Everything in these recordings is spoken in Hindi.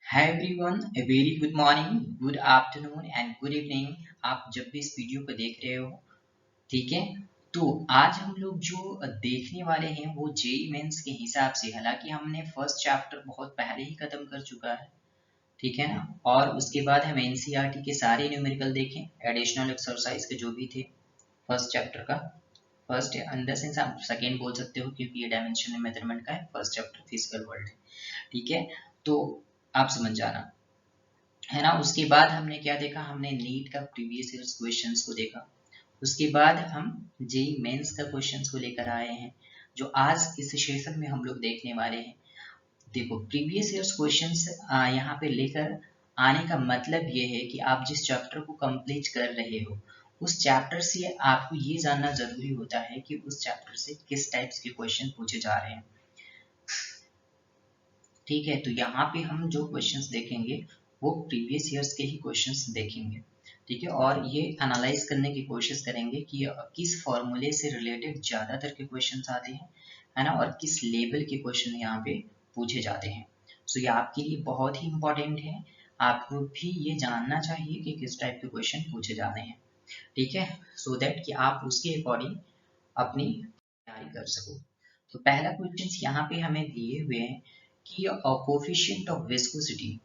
Hi everyone, a very good morning, good afternoon and good evening. आप जब भी इस वीडियो को देख रहे हो, ठीक है। तो आज हम लोग जो देखने वाले हैं वो जेई मेंस के हिसाब से, हालांकि हमने फर्स्ट चैप्टर बहुत पहले ही खत्म कर चुका है, ठीक है ना। और उसके बाद हम एनसीईआरटी के सारे न्यूमेरिकल देखें, एडिशनल एक्सरसाइज के जो भी थे फर्स्ट चैप्टर का। फर्स्ट इन द सेंस आप सेकेंड बोल सकते हो क्योंकि ये डायमेंशनल मेजरमेंट का है। फर्स्ट चैप्टर फिजिकल वर्ल्ड है, ठीक है। तो आप समझ जाना, है ना। उसके बाद हमने क्या देखा, हमने नीट का प्रीवियस ईयर्स क्वेश्चंस को देखा। उसके बाद हम जेई मेंस का क्वेश्चंस को लेकर आए हैं, जो आज इस सेशन में हम लोग देखने वाले हैं। देखो, प्रीवियस ईयर्स क्वेश्चंस यहाँ पे लेकर आने का मतलब ये है कि आप जिस चैप्टर को कंप्लीट कर रहे हो, उस चैप्टर से आपको ये जानना जरूरी होता है कि उस चैप्टर से किस टाइप्स के क्वेश्चन पूछे जा रहे हैं, ठीक है। तो यहाँ पे हम जो क्वेश्चंस देखेंगे वो प्रीवियस ईयर्स के ही क्वेश्चंस देखेंगे, ठीक है। और ये एनालाइज करने की कोशिश करेंगे कि किस फॉर्मूले से रिलेटेड ज़्यादातर के क्वेश्चंस आते हैं, है ना, और किस लेवल के क्वेश्चन यहाँ पे पूछे जाते हैं। सो ये आपके लिए बहुत ही इंपॉर्टेंट है, आपको भी ये जानना चाहिए कि किस टाइप के क्वेश्चन पूछे जाने हैं, ठीक है। सो दैट कि आप उसके अकॉर्डिंग अपनी तैयारी कर सको। तो पहला क्वेश्चन यहाँ पे हमें दिए हुए हैं कि कोफिशिएंट ऑफ विस्कोसिटी,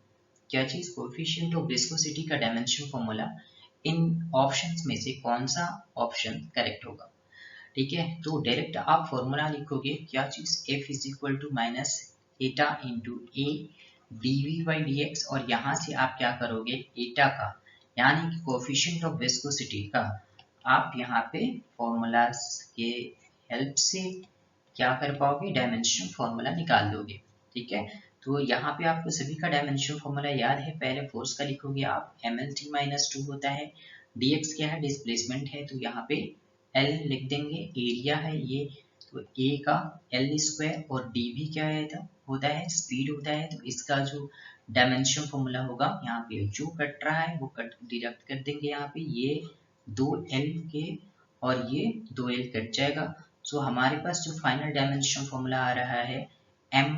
क्या चीज, कोफिशिएंट ऑफ विस्कोसिटी का डायमेंशन फॉर्मूला, इन ऑप्शंस में से कौन सा ऑप्शन करेक्ट होगा, ठीक है। तो डायरेक्ट आप फॉर्मूला लिखोगे, क्या चीज, F is equal to minus eta into A D by D X, और यहाँ से आप क्या करोगे, एटा का यानी कि कोफिशिएंट ऑफ विस्कोसिटी का आप यहाँ पे फॉर्मूलाज के हेल्प से क्या कर पाओगे, डायमेंशन फॉर्मूला निकाल लोगे, ठीक है। तो यहाँ पे आपको सभी का डायमेंशन फॉर्मूला याद है। पहले फोर्स का लिखोगे आप, M L T minus two होता है, dx क्या है, डिस्प्लेसमेंट है, तो यहाँ पे l लिख देंगे, एरिया है ये, तो a का l स्क्वायर, और dv क्या है था, होता है स्पीड होता है। तो इसका जो डायमेंशन फॉर्मूला होगा, यहाँ पे जो कट रहा है वो कट डिडक्ट कर देंगे, यहाँ पे ये 2l के और ये 2l कट जाएगा। सो हमारे पास जो फाइनल डायमेंशन फॉर्मूला आ रहा है, m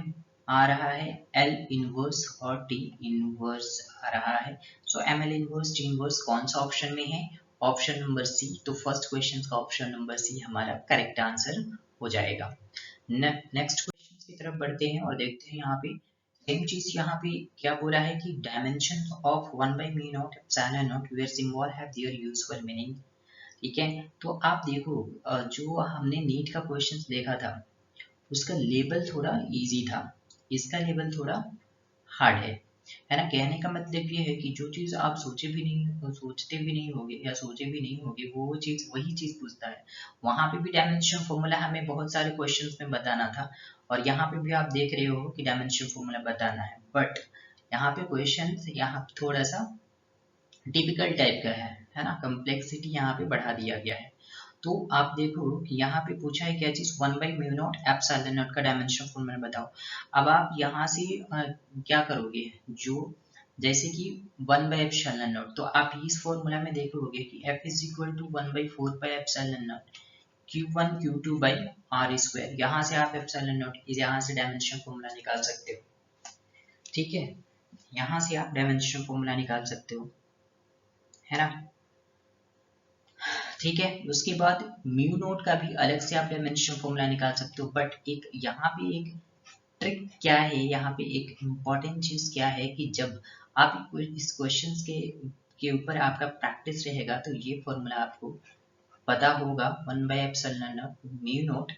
आ रहा है, l इनवर्स और t इनवर्स आ रहा है। सो ml इनवर्स t इनवर्स कौन सा ऑप्शन में है, ऑप्शन नंबर सी। तो फर्स्ट क्वेश्चन का ऑप्शन नंबर सी हमारा करेक्ट आंसर हो जाएगा। नेक्स्ट क्वेश्चन की तरफ बढ़ते हैं और देखते हैं यहाँ पे सेम चीज। यहाँ पे क्या बोला है कि dimension of 1 by mu naught epsilon naught where symbol have their useful meaning, ठीक है। तो आप देखो, जो हमने नीट का क्वेश्चन देखा था उसका लेवल थोड़ा इजी था, इसका लेवल थोड़ा हार्ड है ना। कहने का मतलब ये है कि जो चीज आप सोचते भी नहीं होगे या सोचे भी नहीं होगे, वो चीज वही चीज पूछता है। वहां पे भी डायमेंशन फॉर्मूला हमें बहुत सारे क्वेश्चंस में बताना था, और यहाँ पे भी आप देख रहे हो कि डायमेंशन फॉर्मूला बताना है, बट यहाँ पे क्वेश्चन यहाँ थोड़ा सा टिपिकल टाइप का है ना। कम्प्लेक्सिटी यहाँ पे बढ़ा दिया गया है। तो आप देखो कि यहाँ पे पूछा है क्या चीज, 1 by mu naught epsilon not का डायमेंशन फॉर्मूला बताओ। अब आप यहाँ से क्या करोगे, जो जैसे कि 1 by एप्सिलॉन नॉट, तो आप इस फॉर्मूला में देखोगे कि F is equal to 1 by 4 by epsilon not Q1 Q2 by R square. यहाँ से आप एप्सिलॉन नॉट, यहाँ से डायमेंशन फॉर्मूला निकाल सकते हो, ठीक है। यहाँ से आप डायमेंशन फॉर्मूला निकाल सकते हो, है ना, ठीक है। उसके बाद म्यू नोट का भी अलग से आप डायमेंशन फॉर्मूला निकाल सकते हो, बट एक यहाँ पे एक ट्रिक क्या है, यहाँ पे एक इम्पॉर्टेंट चीज क्या है कि जब आप इस क्वेश्चन के ऊपर आपका प्रैक्टिस रहेगा तो ये फॉर्मूला आपको पता होगा। 1 बाय एप्सिलॉन म्यू नोट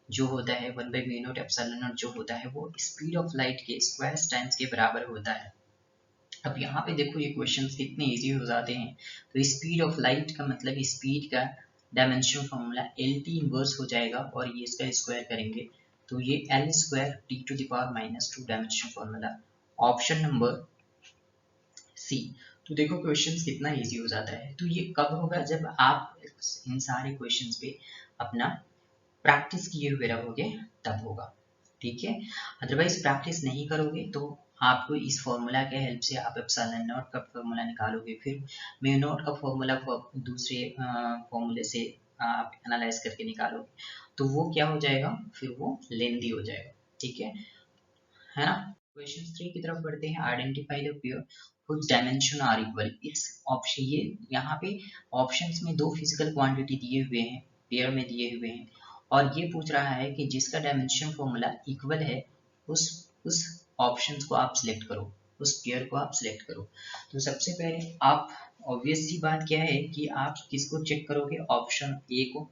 जो होता है, 1 by mu naught epsilon not जो होता है वो स्पीड ऑफ लाइट के स्क्वायर टाइम्स के बराबर होता है। अब यहाँ पे देखो ये क्वेश्चंस कितने इजी हो जाते हैं। तो स्पीड ऑफ लाइट का मतलब स्पीड का dimension formula L T inverse हो जाएगा, और ये इसका स्क्वायर करेंगे तो ये L square T to the power minus two dimension formula, option number C. तो देखो क्वेश्चंस कितना इजी हो जाता है। तो ये कब होगा, जब आप इन सारे क्वेश्चंस पे अपना प्रैक्टिस किए हुए रहोगे तब होगा, ठीक है। अदरवाइज प्रैक्टिस नहीं करोगे तो आपको इस फॉर्मूला के हेल्प से आप एप्सिलॉन नॉट का फॉर्मूला निकालोगे, फिर म्यू नॉट का फॉर्मूला दूसरे फॉर्मूले से आप एनालाइज करके निकालोगे, तो वो क्या हो जाएगा, फिर वो लेंदी हो जाएगा, ठीक है ना। क्वेश्चन 3 की तरफ बढ़ते हैं। Identify the pair whose dimension are equal. इस ऑप्शन, ये यहाँ पे ऑप्शंस में दो फिजिकल क्वांटिटी दिए हुए हैं, पेयर में दिए हुए हैं, और ये पूछ रहा है कि जिसका डायमेंशन फॉर्मूला इक्वल है उस ऑप्शंस को आप सिलेक्ट करो, उस पेयर को आप सिलेक्ट करो। तो सबसे पहले आप, ऑब्वियस सी बात क्या है कि आप किसको चेक करोगे, ऑप्शन ए को,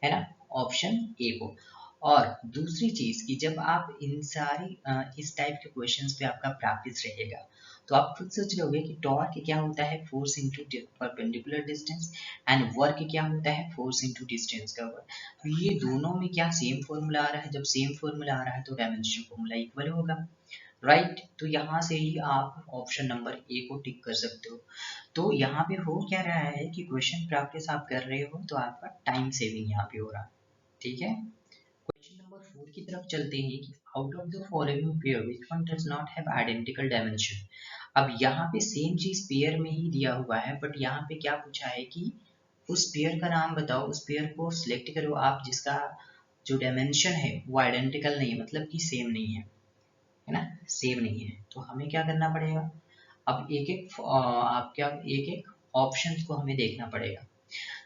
है ना, ऑप्शन ए को। और दूसरी चीज कि जब आप इन सारी इस टाइप के क्वेश्चंस पे आपका प्रैक्टिस रहेगा तो आप खुद सोच लोगे कि टॉर्क क्या होता है, force into perpendicular distance, and work क्या होता है, फोर्स इनटू डिस्टेंस का वर्क। तो ये दोनों में क्या सेम फॉर्मूला आ रहा है, जब सेम फॉर्मूला आ रहा है तो डायमेंशन फॉर्मूला इक्वल होगा, राइट। तो यहाँ से ही आप ऑप्शन नंबर ए को टिक कर सकते हो। तो यहाँ पे हो क्या रहा है कि क्वेश्चन प्रैक्टिस आप कर रहे हो तो आपका टाइम सेविंग यहाँ पे हो रहा है, ठीक है। क्वेश्चन नंबर 4 की तरफ चलते हैं कि out of the following pair which one does not have identical dimension. अब यहाँ पे सेम चीज पेयर में ही दिया हुआ है, बट यहाँ पे क्या पूछा है कि उस पेयर का नाम बताओ, उस पेयर को सिलेक्ट करो आप जिसका जो डायमेंशन है वो आइडेंटिकल नहीं है, मतलब कि सेम नहीं है ना, सेम नहीं है। तो हमें क्या करना पड़ेगा, अब एक एक आप क्या, एक एक ऑप्शन को हमें देखना पड़ेगा।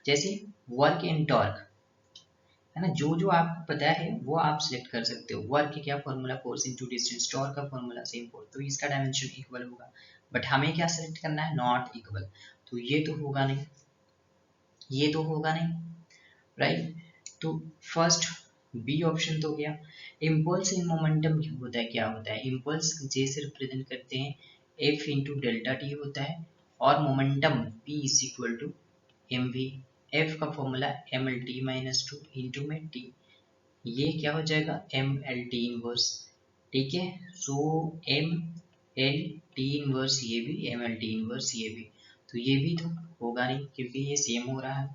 जैसे वर्क एंड टॉर्क, है ना, जो जो आपको पता है वो आप सिलेक्ट कर सकते हो। वर्क क्या formula, force into distance, torque का फॉर्मूला सेम फोर्स, तो इसका डायमेंशन इक्वल होगा। बट हमें क्या सिलेक्ट करना है, नॉट इक्वल, तो ये तो होगा नहीं, ये तो होगा नहीं, राइट। तो फर्स्ट बी ऑप्शन तो गया। इम्पल्स इन मोमेंटम होता है, क्या होता है, इम्पल्स जे से रिप्रेजेंट करते हैं, एफ इंटू डेल्टा टी होता है, और momentum P is equal to M V. F का formula M L T minus two into में टी, ये क्या हो जाएगा, एम एल टी इनवर्स, ठीक है। सो एम एल टी इनवर्स ये भी, एम एल टी इनवर्स ये भी, तो ये भी तो होगा नहीं क्योंकि ये सेम हो रहा है।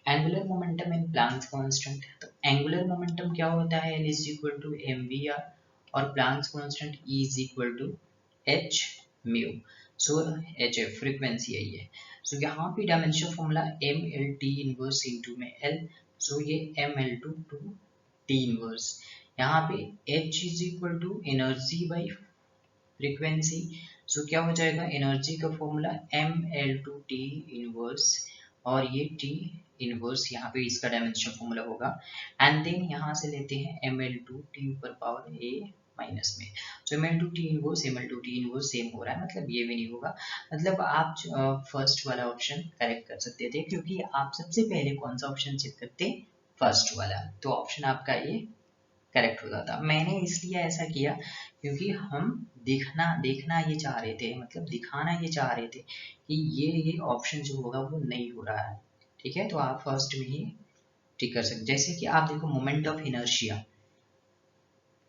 Angular momentum in Planck's constant, तो एंगुलर मोमेंटम क्या होता है, L is equal to M V R, और Planck's constant E is equal to H mu. So H F frequency यही है। सो यहाँ पे dimension formula M L T inverse into में एल, सो ये M L two two T inverse. यहाँ पे H is equal to energy by frequency, so क्या हो जाएगा, एनर्जी का formula M L two T inverse, और ये टी इनवर्स यहाँ पे इसका डायमेंशन फॉर्मूला होगा। एंड देन यहाँ से लेते हैं एम एल टू टी ऊपर पावर ए माइनस में, तो M L two T inverse, M L two T inverse same हो रहा है, मतलब ये भी नहीं होगा। मतलब आप फर्स्ट वाला ऑप्शन करेक्ट कर सकते थे, क्योंकि आप सबसे पहले कौन सा ऑप्शन चेक करते, फर्स्ट वाला, तो ऑप्शन आपका ये करेक्ट होता था। मैंने इसलिए ऐसा किया क्योंकि हम देखना देखना ये चाह रहे थे, मतलब दिखाना ये चाह रहे थे कि ये ऑप्शन जो होगा वो नहीं हो रहा है, ठीक है। तो आप फर्स्ट में ही टिक कर सकते, जैसे कि आप देखो मोमेंट ऑफ इनर्शिया,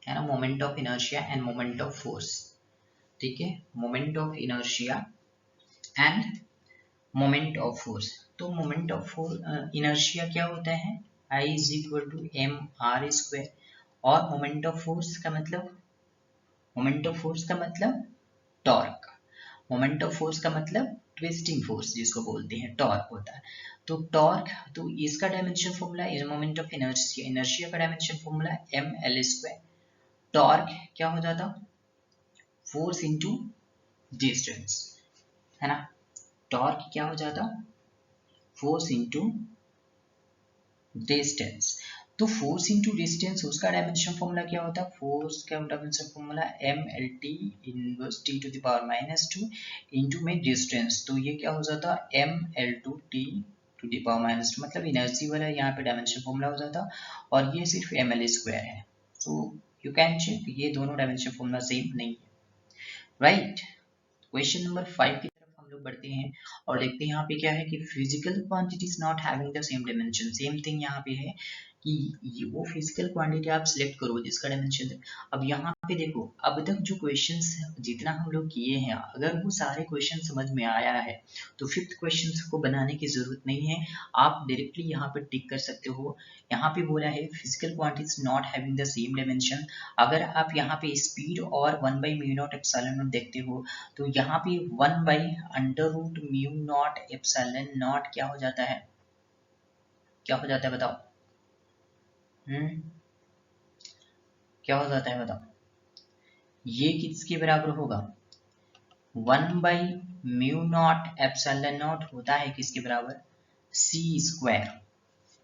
है ना, moment of inertia and moment of force, ठीक है, moment of inertia and moment of force. तो मोमेंट ऑफ इनर्शिया क्या होता है, I is equal to M R square, और मोमेंट ऑफ फोर्स का मतलब, मोमेंट ऑफ फोर्स का मतलब टॉर्क, मोमेंट ऑफ फोर्स का मतलब ट्विस्टिंग फोर्स जिसको बोलते हैं, टॉर्क होता है। तो टॉर्क, तो इसका dimension formula is moment of inertia, inertia का dimension formula M L square, torque क्या हो जाता, फोर्स इनटू डिस्टेंस, है ना, टॉर्क क्या हो जाता, फोर्स इनटू डिस्टेंस। तो फोर्स इंटू डिस्टेंस, उसका डायमेंशन फॉर्मूला क्या होता है, फोर्स का dimension formula M L T inverse T to the power minus two into में डिस्टेंस, तो ये क्या हो जाता है, M L two T to the power minus two, मतलब एनर्जी वाला यहाँ पे डायमेंशन फॉर्मूला हो जाता, और ये सिर्फ एम एल स्क्वायर है। सो यू कैन चेक, ये दोनों डायमेंशन फॉर्मूला सेम नहीं है, राइट। क्वेश्चन नंबर 5 की तरफ हम लोग बढ़ते हैं और देखते हैं यहाँ पे क्या है कि physical quantities not having the same dimension, same thing यहाँ पे है कि वो फिजिकल क्वांटिटी आप सिलेक्ट करो जिसका डायमेंशन। अब यहाँ पे देखो, अब तक जो क्वेश्चंस जितना हम लोग किए हैं, अगर वो सारे क्वेश्चन समझ में आया है तो फिफ्थ क्वेश्चन को बनाने की जरूरत नहीं है, आप डायरेक्टली यहाँ पे टिक कर सकते हो। यहाँ पे बोला है physical quantities not having the same dimension. अगर आप यहाँ पे स्पीड और 1/μ0 एप्सिलॉन नॉट देखते हो, तो यहाँ पे 1/√μ0 एप्सिलॉन नॉट क्या हो जाता है, क्या हो जाता है बताओ, क्या हो जाता है बताओ, ये किसके बराबर होगा, 1/μ0 होता है किसके बराबर, c²,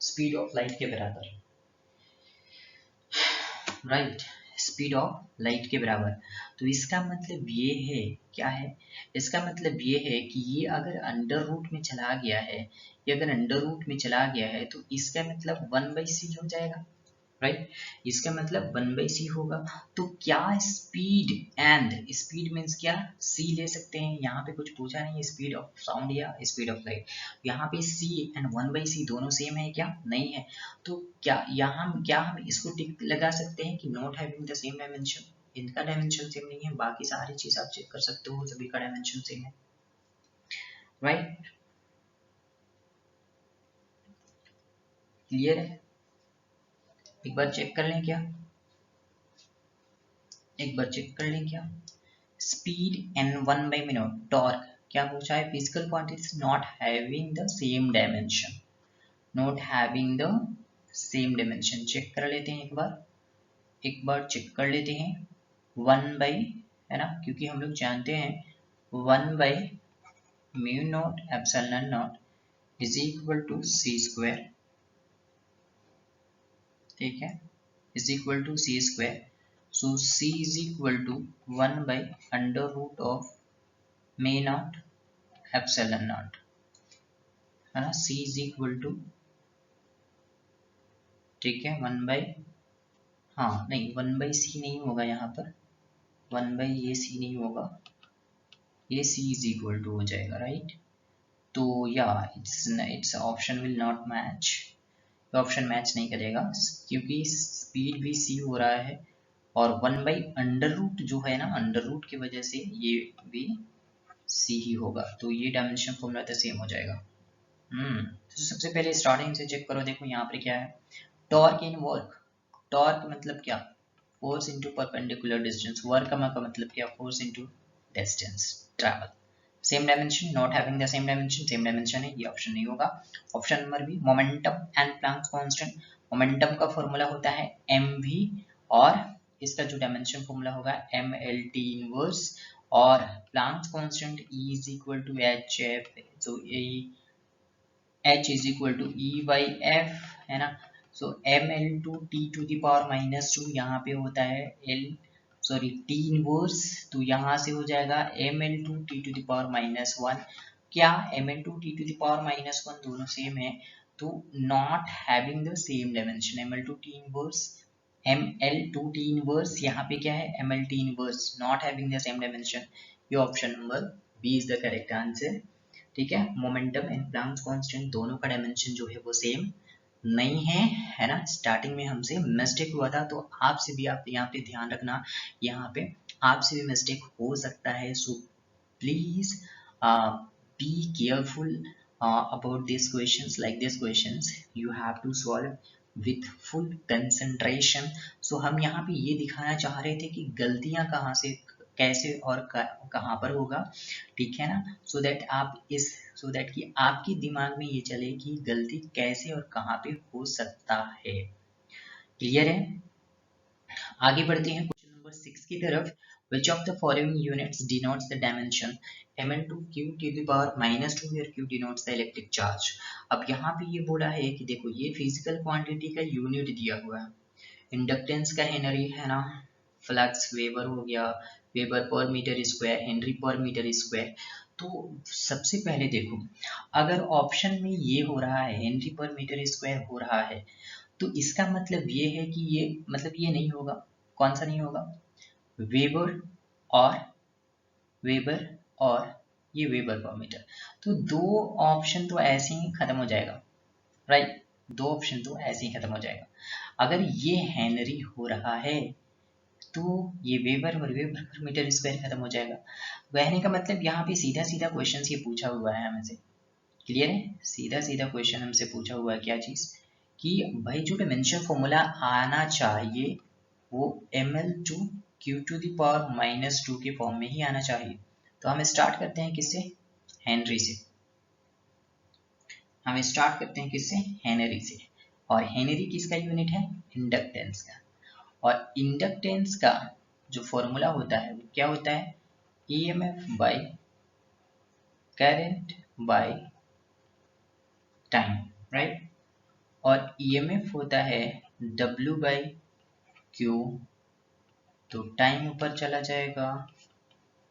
स्पीड ऑफ लाइट के बराबर, राइट, स्पीड ऑफ लाइट के बराबर। तो इसका मतलब ये है, क्या है, इसका मतलब ये है कि ये अगर अंडर रूट में चला गया है, ये अगर अंडर रूट में चला गया है तो इसका मतलब 1/c हो जाएगा, राइट, इसका मतलब 1/c होगा। तो क्या स्पीड, एंड स्पीड मीन्स क्या, c ले सकते हैं, यहाँ पे कुछ पूछा नहीं स्पीड ऑफ साउंड या स्पीड ऑफ लाइट, यहाँ पे c एंड 1/c दोनों सेम है क्या, नहीं है। तो क्या हम इसको टिक लगा सकते हैं कि not having the same dimension, इनका डायमेंशन सेम नहीं है, बाकी सारी चीज आप चेक कर सकते हो, सभी का डायमेंशन सेम है, राइट, क्लियर है। एक बार चेक कर लें क्या, एक बार चेक कर लें क्या, स्पीड एंड 1/minute, टॉर्क क्या पूछा है, physical quantities not having the same dimension, not having the same dimension, check कर लेते हैं एक बार चेक कर लेते हैं, 1/, है ना, क्योंकि हम लोग जानते हैं 1/μ0 इज इक्वल टू c², ठीक है, is equal to c², so c is equal to 1/√of μ0 ε0, है ना, c is equal to, ठीक है, 1/, हाँ नहीं 1/c नहीं होगा यहाँ पर, 1/ये c नहीं होगा, ये c is equal to हो जाएगा, राइट। तो या it's option will not match, option match नहीं करेगा क्योंकि स्पीड भी c हो रहा है और 1/√, जो है ना अंडर रूट की वजह से ये भी c ही होगा, तो ये डायमेंशन फॉर्मूला तो सेम हो जाएगा। तो सबसे पहले स्टार्टिंग से चेक करो, देखो यहाँ पर क्या है, टॉर्क इन वर्क, टॉर्क मतलब क्या, force into perpendicular distance, work का मतलब क्या, force into distance travel, same dimension, not having the same dimension, same dimension है, ये ऑप्शन नहीं होगा। Option number B, momentum and Planck's constant, momentum का फॉर्मूला होता है mv और इसका जो डायमेंशन फॉर्मूला होगा mlt इनवर्स, और Planck's constant E is equal to hf, तो h is equal to E/f, है ना, सो ml2 t⁻², यहाँ पे होता है t इनवर्स, तो यहाँ से हो जाएगा ml2 t⁻⁻1, क्या ml2 t⁻⁻1 दोनों सेम है, तो not having the same dimension, ml2t inverse यहाँ पे क्या है, mlt inverse not having the same dimension, ये option number B is the correct answer, ठीक है। मोमेंटम एंड प्लैंक्स कांस्टेंट दोनों का डायमेंशन जो है वो सेम नहीं है ना, स्टार्टिंग में हमसे मिस्टेक हुआ था, तो आपसे भी आप यहाँ पे ध्यान रखना, यहाँ पे आपसे भी मिस्टेक हो सकता है, so please be careful about these questions, like these questions you have to solve with full concentration। so हम यहाँ पे ये दिखाना चाह रहे थे कि गलतियां कहाँ से, कैसे और कहाँ पर होगा, ठीक है ना, सो दैट कि आपके दिमाग में ये चले कि गलती कैसे और कहाँ पे हो सकता है, क्लियर है। आगे बढ़ते हैं क्वेश्चन नंबर 6 की तरफ, which of the following units denotes the dimension ml2 q⁻⁻2 where q denotes the electric charge। अब यहाँ पे ये बोला है कि देखो ये फिजिकल क्वांटिटी का यूनिट दिया हुआ है, इंडक्टेंस का हेनरी है ना, फ्लक्स वेबर हो गया, वेबर पर मीटर स्क्वायर, हेनरी पर मीटर स्क्वायर। तो सबसे पहले देखो, अगर ऑप्शन में ये हो रहा है हेनरी पर मीटर स्क्वायर हो रहा है, तो इसका मतलब ये है कि ये मतलब ये नहीं होगा, कौन सा नहीं होगा, वेबर और ये वेबर पर मीटर, तो दो ऑप्शन तो ऐसे ही खत्म हो जाएगा, राइट, दो ऑप्शन तो ऐसे ही खत्म हो जाएगा। अगर ये हेनरी हो रहा है तो ये वेबर और वेबर पर मीटर स्क्वायर खत्म हो जाएगा, कहने का मतलब यहाँ पे सीधा सीधा क्वेश्चन ये पूछा हुआ है हमसे, क्लियर है, सीधा सीधा क्वेश्चन हमसे पूछा हुआ है क्या चीज, कि भाई जो डायमेंशन फॉर्मूला आना चाहिए वो ml2 q⁻⁻2 के फॉर्म में ही आना चाहिए। तो हम स्टार्ट करते हैं किससे, हेनरी से, हम स्टार्ट करते हैं किससे, हेनरी से, और हेनरी किसका यूनिट है, इंडक्टेंस का, और इंडक्टेंस का जो फॉर्मूला होता है वो क्या होता है, EMF by current by time, right. और EMF होता है W बाय Q, तो टाइम ऊपर चला जाएगा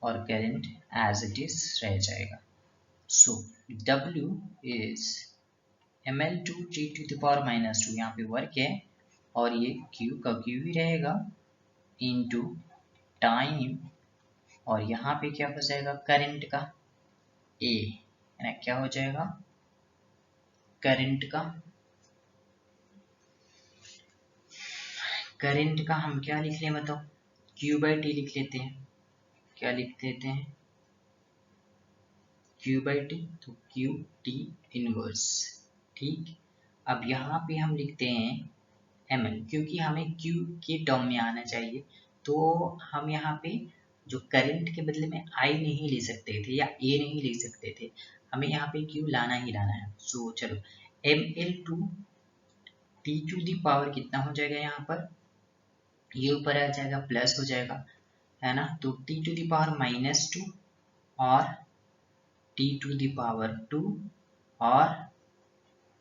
और करंट एज इट इज रह जाएगा। सो W इज mL/T⁻², यहाँ पे वर्क है और ये Q का Q ही रहेगा इनटू टाइम, और यहाँ पे क्या हो जाएगा करंट का A, है ना, क्या हो जाएगा करंट का हम क्या लिख लें बताओ, Q/T लिख लेते हैं। क्या लिख लेते हैं, Q/T, तो QT इनवर्स, ठीक। अब यहाँ पे हम लिखते हैं ml, क्योंकि हमें Q के टर्म में आना चाहिए, तो हम यहाँ पे जो करंट के बदले में I नहीं ले सकते थे या A नहीं ले सकते थे, हमें यहाँ पे Q लाना ही लाना है। सो चलो mL/T⁻, कितना हो जाएगा यहाँ पर, ये ऊपर आ जाएगा प्लस हो जाएगा, है ना, तो T⁻² और T⁻² और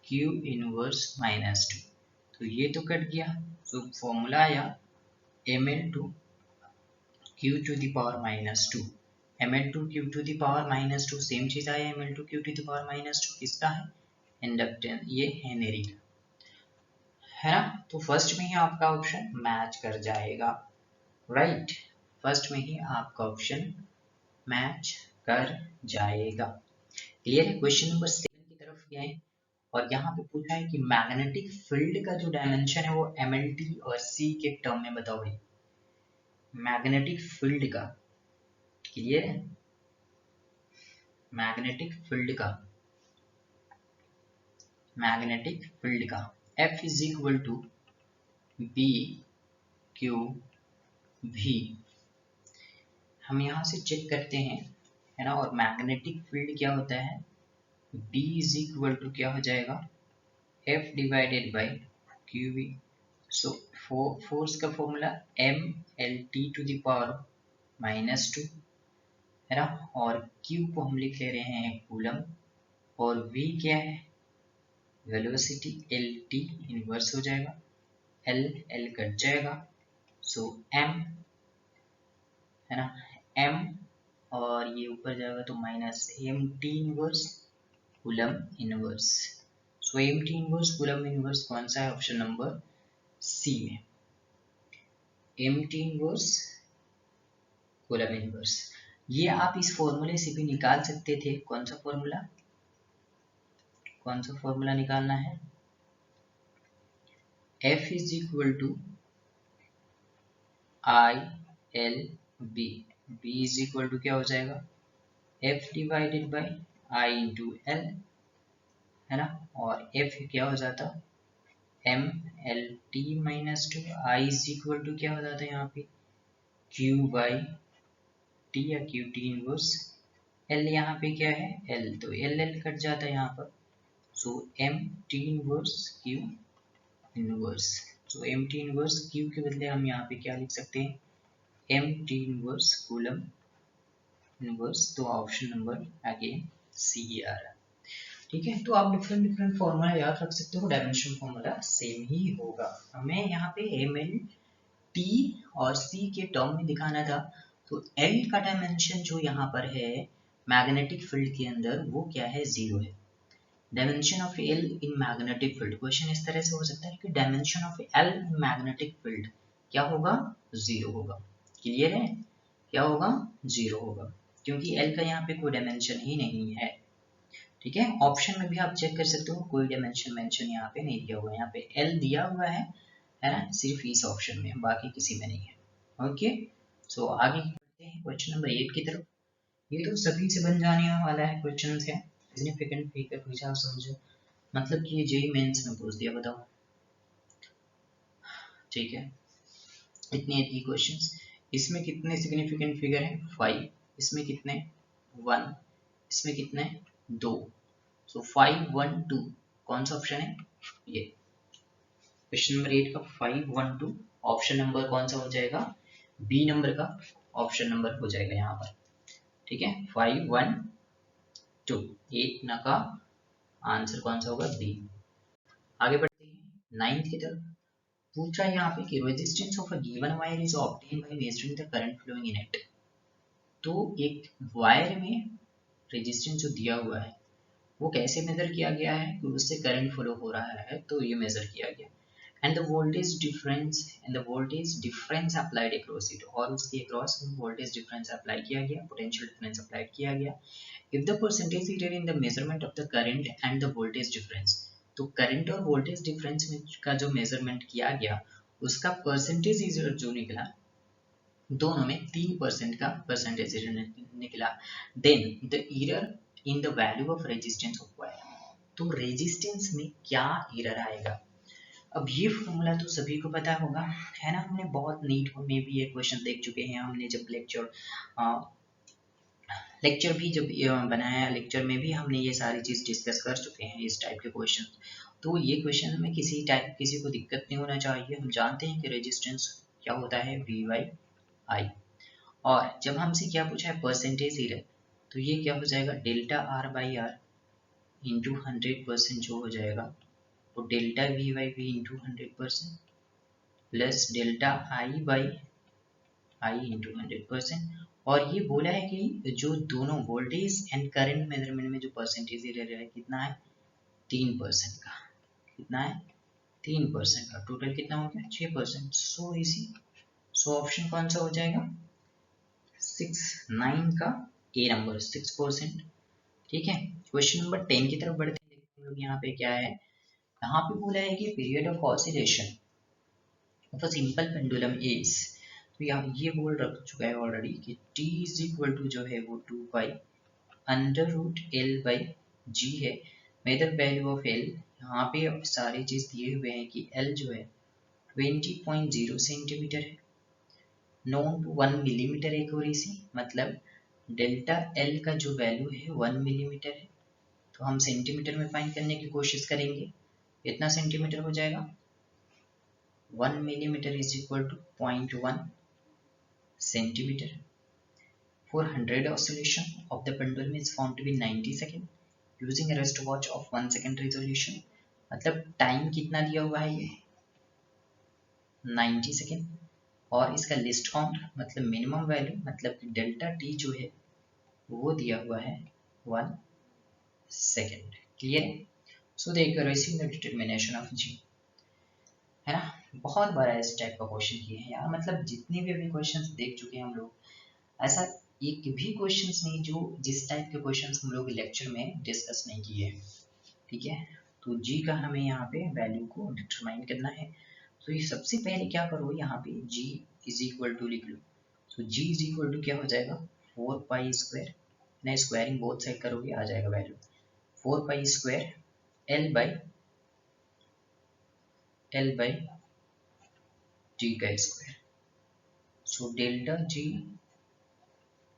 Q इनवर्स -2, तो ये तो कट गया। तो फॉर्मूला आया mL/Q⁻², mL/Q⁻², सेम चीज आया mL/Q⁻², किसका है, इंडक्टेंस, ये हेनरी का, है ना। तो फर्स्ट में ही आपका ऑप्शन मैच कर जाएगा, राइट, फर्स्ट में ही आपका ऑप्शन मैच कर जाएगा। क्लियर है। क्वेश्चन नंबर 7 की तरफ गए और यहाँ पे पूछा है कि मैग्नेटिक फील्ड का जो डायमेंशन है वो MLT और C के टर्म में बताओ भाई, मैग्नेटिक फील्ड का, क्लियर है, मैग्नेटिक फील्ड का F is equal to BQ/V, हम यहाँ से चेक करते हैं, है ना, और मैग्नेटिक फील्ड क्या होता है, B इज इक्वल टू क्या हो जाएगा, F/QV। सो फोर्स का फॉर्मूला mL/T⁻², है ना, और Q को हम लिख ले रहे हैं कूलम, और V क्या है, वेलोसिटी, LT इनवर्स हो जाएगा, L कट जाएगा, सो M, है ना, M और ये ऊपर जाएगा तो minus MT inverse coulomb inverse. So MT inverse coulomb inverse कौन सा है, ऑप्शन नंबर C में, MT इनवर्स कूलम इनवर्स। ये आप इस फॉर्मूले से भी निकाल सकते थे, कौन सा फॉर्मूला निकालना है, F is equal to ILB, B is equal to क्या हो जाएगा, F/I इंटू L, है ना, और F क्या हो जाता, mL/T⁻², I is equal to क्या हो जाता है यहाँ पे Q/T या QT इनवर्स, L यहाँ पे क्या है L, तो L कट जाता है यहाँ पर, सो MT inverse Q inverse. So MT inverse Q के बदले हम यहाँ पे क्या लिख सकते हैं, MT इनवर्स कूलम इनवर्स, तो ऑप्शन नंबर अगेन C आ रहा है, ठीक है। तो आप डिफरेंट फॉर्मूला याद रख सकते हो, डायमेंशन फॉर्मूला सेम ही होगा। हमें यहाँ पे ML/T और C के टर्म में दिखाना था, तो L का डायमेंशन जो यहाँ पर है मैग्नेटिक फील्ड के अंदर वो क्या है, 0 है। Dimension of L in magnetic field, question इस तरह से हो सकता है कि dimension of L in magnetic field क्या होगा, 0 होगा, क्लियर है, क्या होगा, 0 होगा, क्योंकि L का यहाँ पे कोई डायमेंशन ही नहीं है, ठीक है। ऑप्शन में भी आप चेक कर सकते हो, कोई डायमेंशन मेंशन यहाँ पे नहीं दिया हुआ है, यहाँ पे L दिया हुआ है ना, सिर्फ इस ऑप्शन में, बाकी किसी में नहीं है, ओके। सो आगे बढ़ते हैं क्वेश्चन नंबर 8 की तरफ। ये तो सभी से बन जाने वाला है क्वेश्चन है, सिग्निफिकेंट फिगर पूछा, समझो, मतलब कि ये जेईई मेंस में पूछ दिया, बताओ, ठीक है, इतने क्वेश्चंस, इसमें कितने सिग्निफिकेंट फिगर हैं, 5, इसमें कितने 1, इसमें कितने 2, सो 5 1 2, कौन सा ऑप्शन है, ये क्वेश्चन नंबर 8 का 5 1 2, ऑप्शन नंबर कौन सा हो जाएगा, बी नंबर का ऑप्शन नंबर हो जाएगा यहाँ पर। ठीक है, 5 1 2, 8 ना का आंसर कौन सा होगा? बी। आगे बढ़ते हैं 9th की तरफ। पूछा है यहाँ पे कि resistance of a given wire is obtained by measuring the current flowing in it. तो एक वायर में रेजिस्टेंस जो दिया हुआ है वो कैसे मेजर किया गया है कि उससे करंट फ्लो हो रहा है, तो ये मेजर किया गया। And the voltage difference applied across it, और उसके अक्रॉस वोल्टेज डिफरेंस अप्लाई किया गया, पोटेंशियल डिफरेंस अप्लाई किया गया। If the percentage erred in the measurement of the current and the voltage difference, तो करंट और वोल्टेज डिफरेंस में का जो मेजरमेंट किया गया उसका परसेंटेज इरेड जो निकला, दोनों में 3% का परसेंटेज निकला, then the error in the value of resistance of wire, तो रेजिस्टेंस में क्या एरर आएगा। अब ये फॉर्मूला तो सभी को पता होगा, है ना, हमने बहुत नीट में भी ये क्वेश्चन देख चुके हैं, हमने जब लेक्चर भी जब बनाया, लेक्चर में भी हमने ये सारी चीज़ डिस्कस कर चुके हैं इस टाइप के क्वेश्चन। तो ये क्वेश्चन में किसी को दिक्कत नहीं होना चाहिए। हम जानते हैं कि रेजिस्टेंस क्या होता है, V/I। और जब हमसे क्या पूछा है परसेंटेज एरर, तो ये क्या हो जाएगा, डेल्टा R/R इंटू 100% जो हो जाएगा वो delta V/V into 100% plus delta I/I into 100%। और ये बोला है कि जो दोनों वोल्टेज एंड करंट मेजरमेंट में जो परसेंटेज एरर है कितना है, 3% का। कितना है, 3% का। टोटल कितना हो गया, 6%। सो इसी, सो ऑप्शन कौन सा हो जाएगा, 6 9 का ए नंबर 6%। ठीक है, क्वेश्चन नंबर 10 की तरफ बढ़ते हैं। देखते हैं यहाँ पे क्या है, यहाँ पे बोला है कि period of oscillation of a simple pendulum is, तो यहाँ ये बोल रख चुका है ऑलरेडी कि t इज इक्वल टू जो है वो 2 pi under root L by G है। मेजर वैल्यू ऑफ एल, यहाँ पे अब सारी चीज दिए हुए हैं कि एल जो है 20.0 सेंटीमीटर है, नोन टू 1 मिलीमीटर एक्यूरेसी, मतलब डेल्टा एल का जो वैल्यू है 1 मिलीमीटर है। तो हम सेंटीमीटर में फाइंड करने की कोशिश करेंगे। कितना सेंटीमीटर हो जाएगा, 1 millimetre is equal to 0.1 centimetre. For 100 oscillation of the pendulum is found to be 90 second using a wrist watch of 1 second resolution। मतलब टाइम कितना दिया हुआ है ये 90 सेकेंड, और इसका लिस्ट काउंट मतलब मिनिमम वैल्यू मतलब डेल्टा टी जो है वो दिया हुआ है 1 second. Clear, so the accuracy in the determination of G, है ना। बहुत बार इस टाइप का क्वेश्चन किए हैं यार, मतलब जितने भी अभी क्वेश्चंस देख चुके हैं हम लोग, ऐसा एक भी क्वेश्चंस नहीं जो जिस टाइप के क्वेश्चंस हम लोग लेक्चर में डिस्कस नहीं किए। ठीक है, तो जी का हमें यहाँ पे वैल्यू को डिटरमाइन करना है। तो ये सबसे पहले क्या करो, यहाँ पे जी इज इक्वल टू लिख लो। तो जी इज इक्वल टू क्या हो जाएगा, 4 पाई स्क्वायर, ना स्क्वायरिंग बोथ साइड करोगे आ जाएगा value 4 pi square L by G का square. So delta G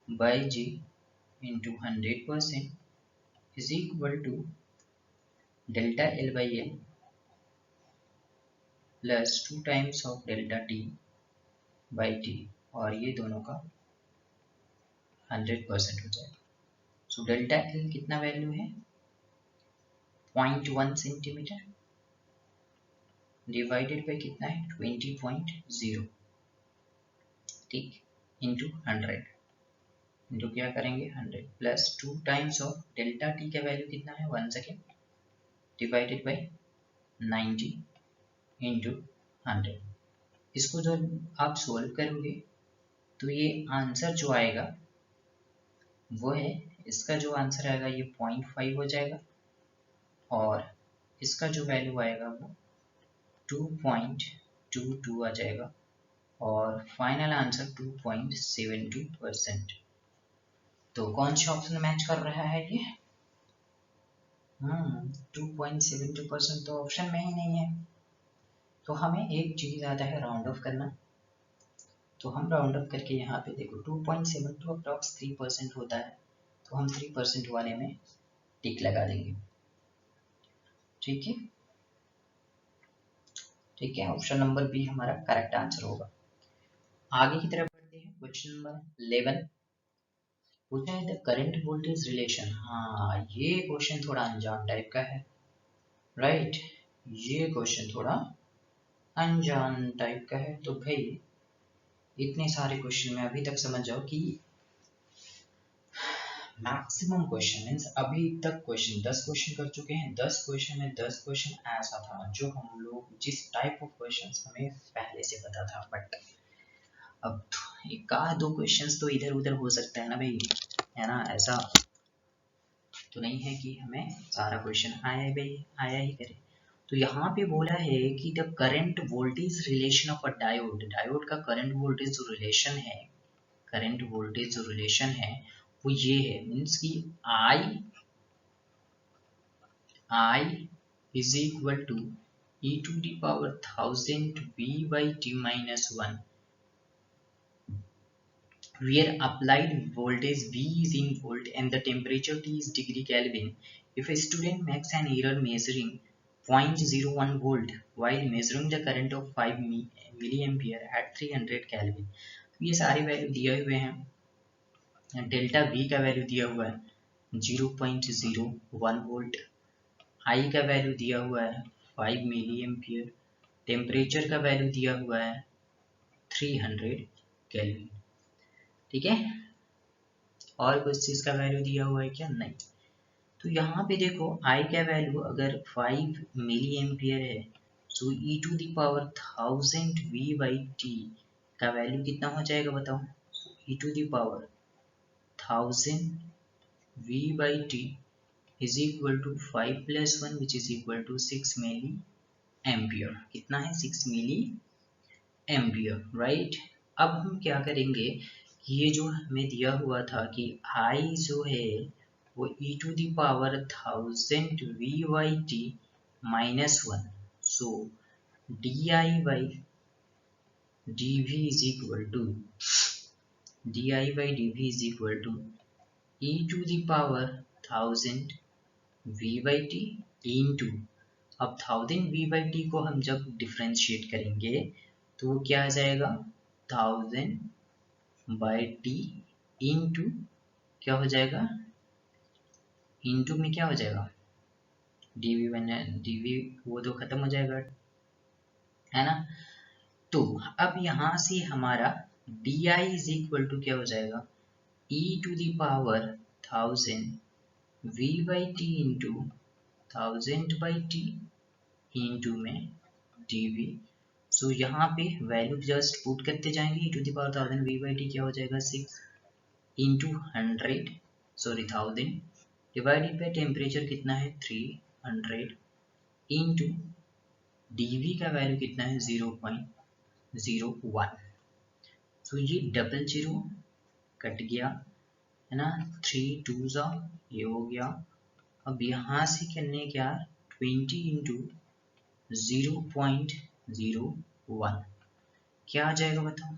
by G into 100% is equal to delta L by L plus 2 times of delta T by T, और ये दोनों का 100% हो जाएगा। सो डेल्टा एल कितना वैल्यू है 0.1 सेंटीमीटर डिवाइडेड बाई कितना है 20.0, ठीक, इंटू 100, इंटू क्या करेंगे 100 plus 2 times of delta T का वैल्यू कितना है 1 सेकेंड डिवाइडेड बाई 90 इंटू 100। इसको जो आप सोल्व करोगे तो ये आंसर जो आएगा वो है, इसका जो आंसर आएगा ये 0.5 हो जाएगा, और इसका जो वैल्यू आएगा वो 2.22 आ जाएगा, और फाइनल आंसर 2.72%। तो कौन सा ऑप्शन मैच कर रहा है ये, 2.72% तो ऑप्शन में ही नहीं है। तो हमें एक चीज आता है राउंड ऑफ करना, तो हम राउंड अप करके यहाँ पे देखो 2.72 अप्रॉक्स 3% होता है, तो हम 3% वाले में टिक लगा देंगे। ठीक है, ठीक है, ऑप्शन नंबर बी हमारा करेक्ट आंसर होगा। आगे की तरफ बढ़ते हैं। क्वेश्चन नंबर 11 पूछा है द करंट वोल्टेज रिलेशन। हाँ, ये क्वेश्चन थोड़ा अनजान टाइप का है, राइट। ये क्वेश्चन थोड़ा अनजान टाइप का है। तो भाई इतने सारे क्वेश्चन में अभी तक समझ जाओ कि मैक्सिमम क्वेश्चन मीन्स अभी तक क्वेश्चन 10 क्वेश्चन कर चुके हैं। 10 क्वेश्चन में 10 क्वेश्चन ऐसा था जो हम लोग जिस टाइप ऑफ क्वेश्चन हमें पहले से पता था, बट अब एक आध दो क्वेश्चंस तो इधर उधर हो सकता है ना भाई, है ना। ऐसा तो नहीं है कि हमें सारा क्वेश्चन आया है भाई, आया ही करे। तो यहाँ पे बोला है कि the current voltage relation of a diode, diode का करंट वोल्टेज जो रिलेशन है, करंट वोल्टेज जो रिलेशन है वो ये है, मीन्स कि I is equal to e to the power 1000 v by t minus 1, where applied voltage V is in volt and the temperature T is degree Kelvin. If a student makes an error measuring 0.01 volt while measuring the current of 5 milliampere at 300 Kelvin, ये सारे वैल्यू दिए हुए हैं। डेल्टा V का वैल्यू दिया हुआ है 0.01 वोल्ट, आई का वैल्यू दिया हुआ है 5 मिली एम्पियर, टेम्परेचर का वैल्यू दिया हुआ है 300 केल्विन। ठीक है, और कुछ चीज़ का वैल्यू दिया हुआ है क्या? नहीं। तो यहाँ पे देखो आई का वैल्यू अगर 5 मिली एम्पियर है, so E to the power 1000 V by T का वैल्यू कितना हो जाएगा बताओ? E to the power 1000 V by T is equal to 5 plus 1 which is equal to 6 milliampere. कितना है? 6 मिली एम्पियर, राइट। अब हम क्या करेंगे कि ये जो हमें दिया हुआ था कि I जो है वो e to the power 1000 V by T minus 1, so D I by D V is equal to D I by D V is equal to e to the power 1000 V by T into, अब 1000 वी बाई टी को हम जब डिफ्रेंशिएट करेंगे तो वो क्या आ जाएगा? 1000 बाई टी इंटू क्या हो जाएगा? इंटू में क्या हो जाएगा? डीवी बने, डीवी वो तो खत्म हो जाएगा, है ना। तो अब यहाँ से हमारा D I is equal to क्या हो जाएगा? E to the power 1000 V by T into 1000 by T into में डीवी। सो यहाँ पे वैल्यू जस्ट पुट करते जाएंगे। E to the power 1000 V by T क्या हो जाएगा? 6 into 100, sorry 1000 divided by temperature कितना है? 300 इंटू डीवी का वैल्यू कितना है? 0.01। तो ये डबल जीरो कट गया, है ना। 3 2 जा ये हो गया। अब यहाँ से करने क्या? 20 इंटू 0.01 क्या आ जाएगा बताओ?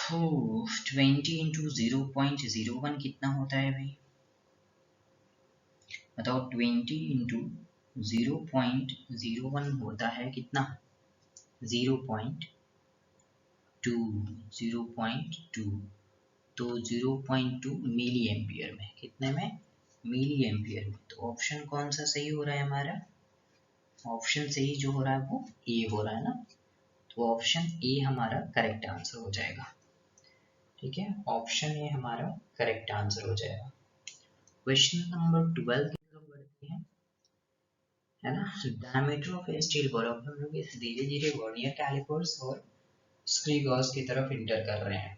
20 इंटू 0.01 कितना होता है भाई बताओ? 20 इंटू 0.01 होता है कितना? 0.2, 0.2। तो 0.2 मिली एम्पियर में, कितने में? मिली एम्पियर में। तो ऑप्शन कौन सा सही हो रहा है हमारा? ऑप्शन सही जो हो रहा है वो ए हो रहा है ना। तो ऑप्शन ए हमारा करेक्ट आंसर हो जाएगा। ठीक है, ऑप्शन ए हमारा करेक्ट आंसर हो जाएगा। क्वेश्चन नंबर 12 की तरफ बढ़ते हैं, है ना। Diameter of A steel ball. अब हम लोग धीरे धीरे वर्नियर कैलिपर्स और स्क्रू गॉज की तरफ इंटर कर रहे हैं,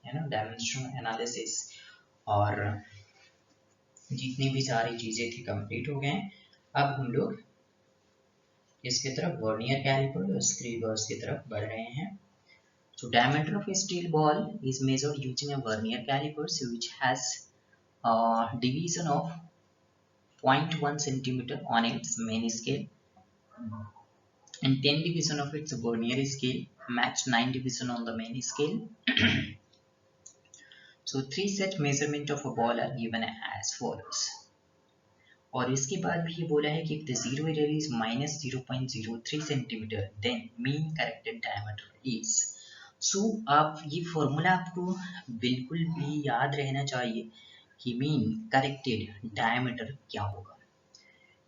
है ना। डायमेंशनल एनालिसिस और जितनी भी सारी चीजें थी कंप्लीट हो गए। अब हम लोग इसके तरफ वर्नियर कैलिपर और स्क्रू गॉज की तरफ बढ़ रहे हैं। So diameter of a steel ball is measured using a vernier calipers which has a division of 0.1 centimeter on its main scale and 10 division of its vernier scale, match 9 division on the main scale. So three set measurement of a ball are given as follows. और इसके बाद भी ये बोला है कि if the zero error is minus 0.03 centimetre then mean corrected diameter is। सो आप ये फॉर्मूला आपको बिल्कुल भी याद रहना चाहिए कि मीन करेक्टेड डायमीटर क्या होगा।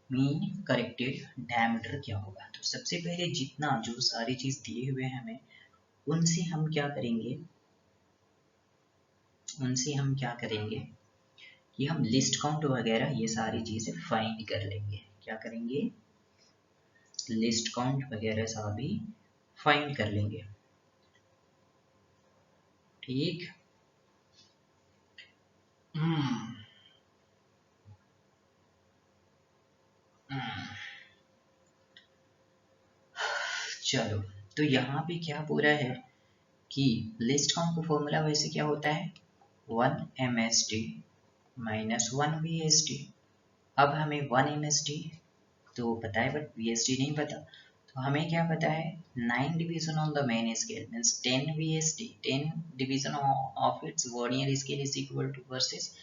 मीन करेक्टेड डायमीटर क्या होगा, तो सबसे पहले जितना जो सारी चीज दिए हुए हैं हमें उनसे हम क्या करेंगे, कि हम लिस्ट काउंट वगैरह ये सारी चीजें फाइंड कर लेंगे। क्या करेंगे, लिस्ट काउंट वगैरह सभी फाइंड कर लेंगे। ठीक, चलो, तो यहाँ पे क्या पूरा है कि लिस्ट काउंट का फॉर्मूला वैसे क्या होता है 1 MSD माइनस 1 VSD। अब हमें 1 MSD तो पता है बट VSD नहीं पता, तो हमें क्या पता है 9 division on the main scale means 10 VSD, 10 division of its vernier scale is equal to versus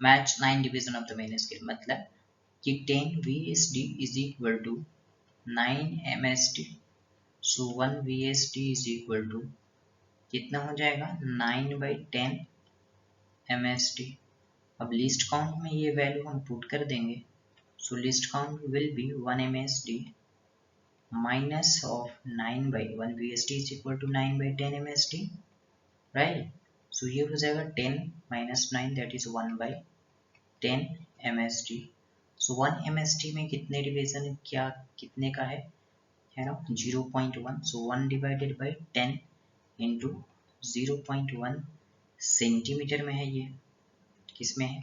match 9 division of the main scale, मतलब कि 10 VSD is equal to 9 MSD। So 1 VSD is equal to कितना हो जाएगा 9/10 MSD। अब लिस्ट काउंट में ये वैल्यू हम पुट कर देंगे, so least count will be 1 MSD minus of 9/1 VSD is equal to 9/10 MSD, right? So ये हो जाएगा 10 minus 9 that is 1/10 MSD। So 1 MSD में कितने डिवीजन क्या कितने का है ना 0.1। So 1 divided by 10 into 0.1 centimetre में है, ये किस में है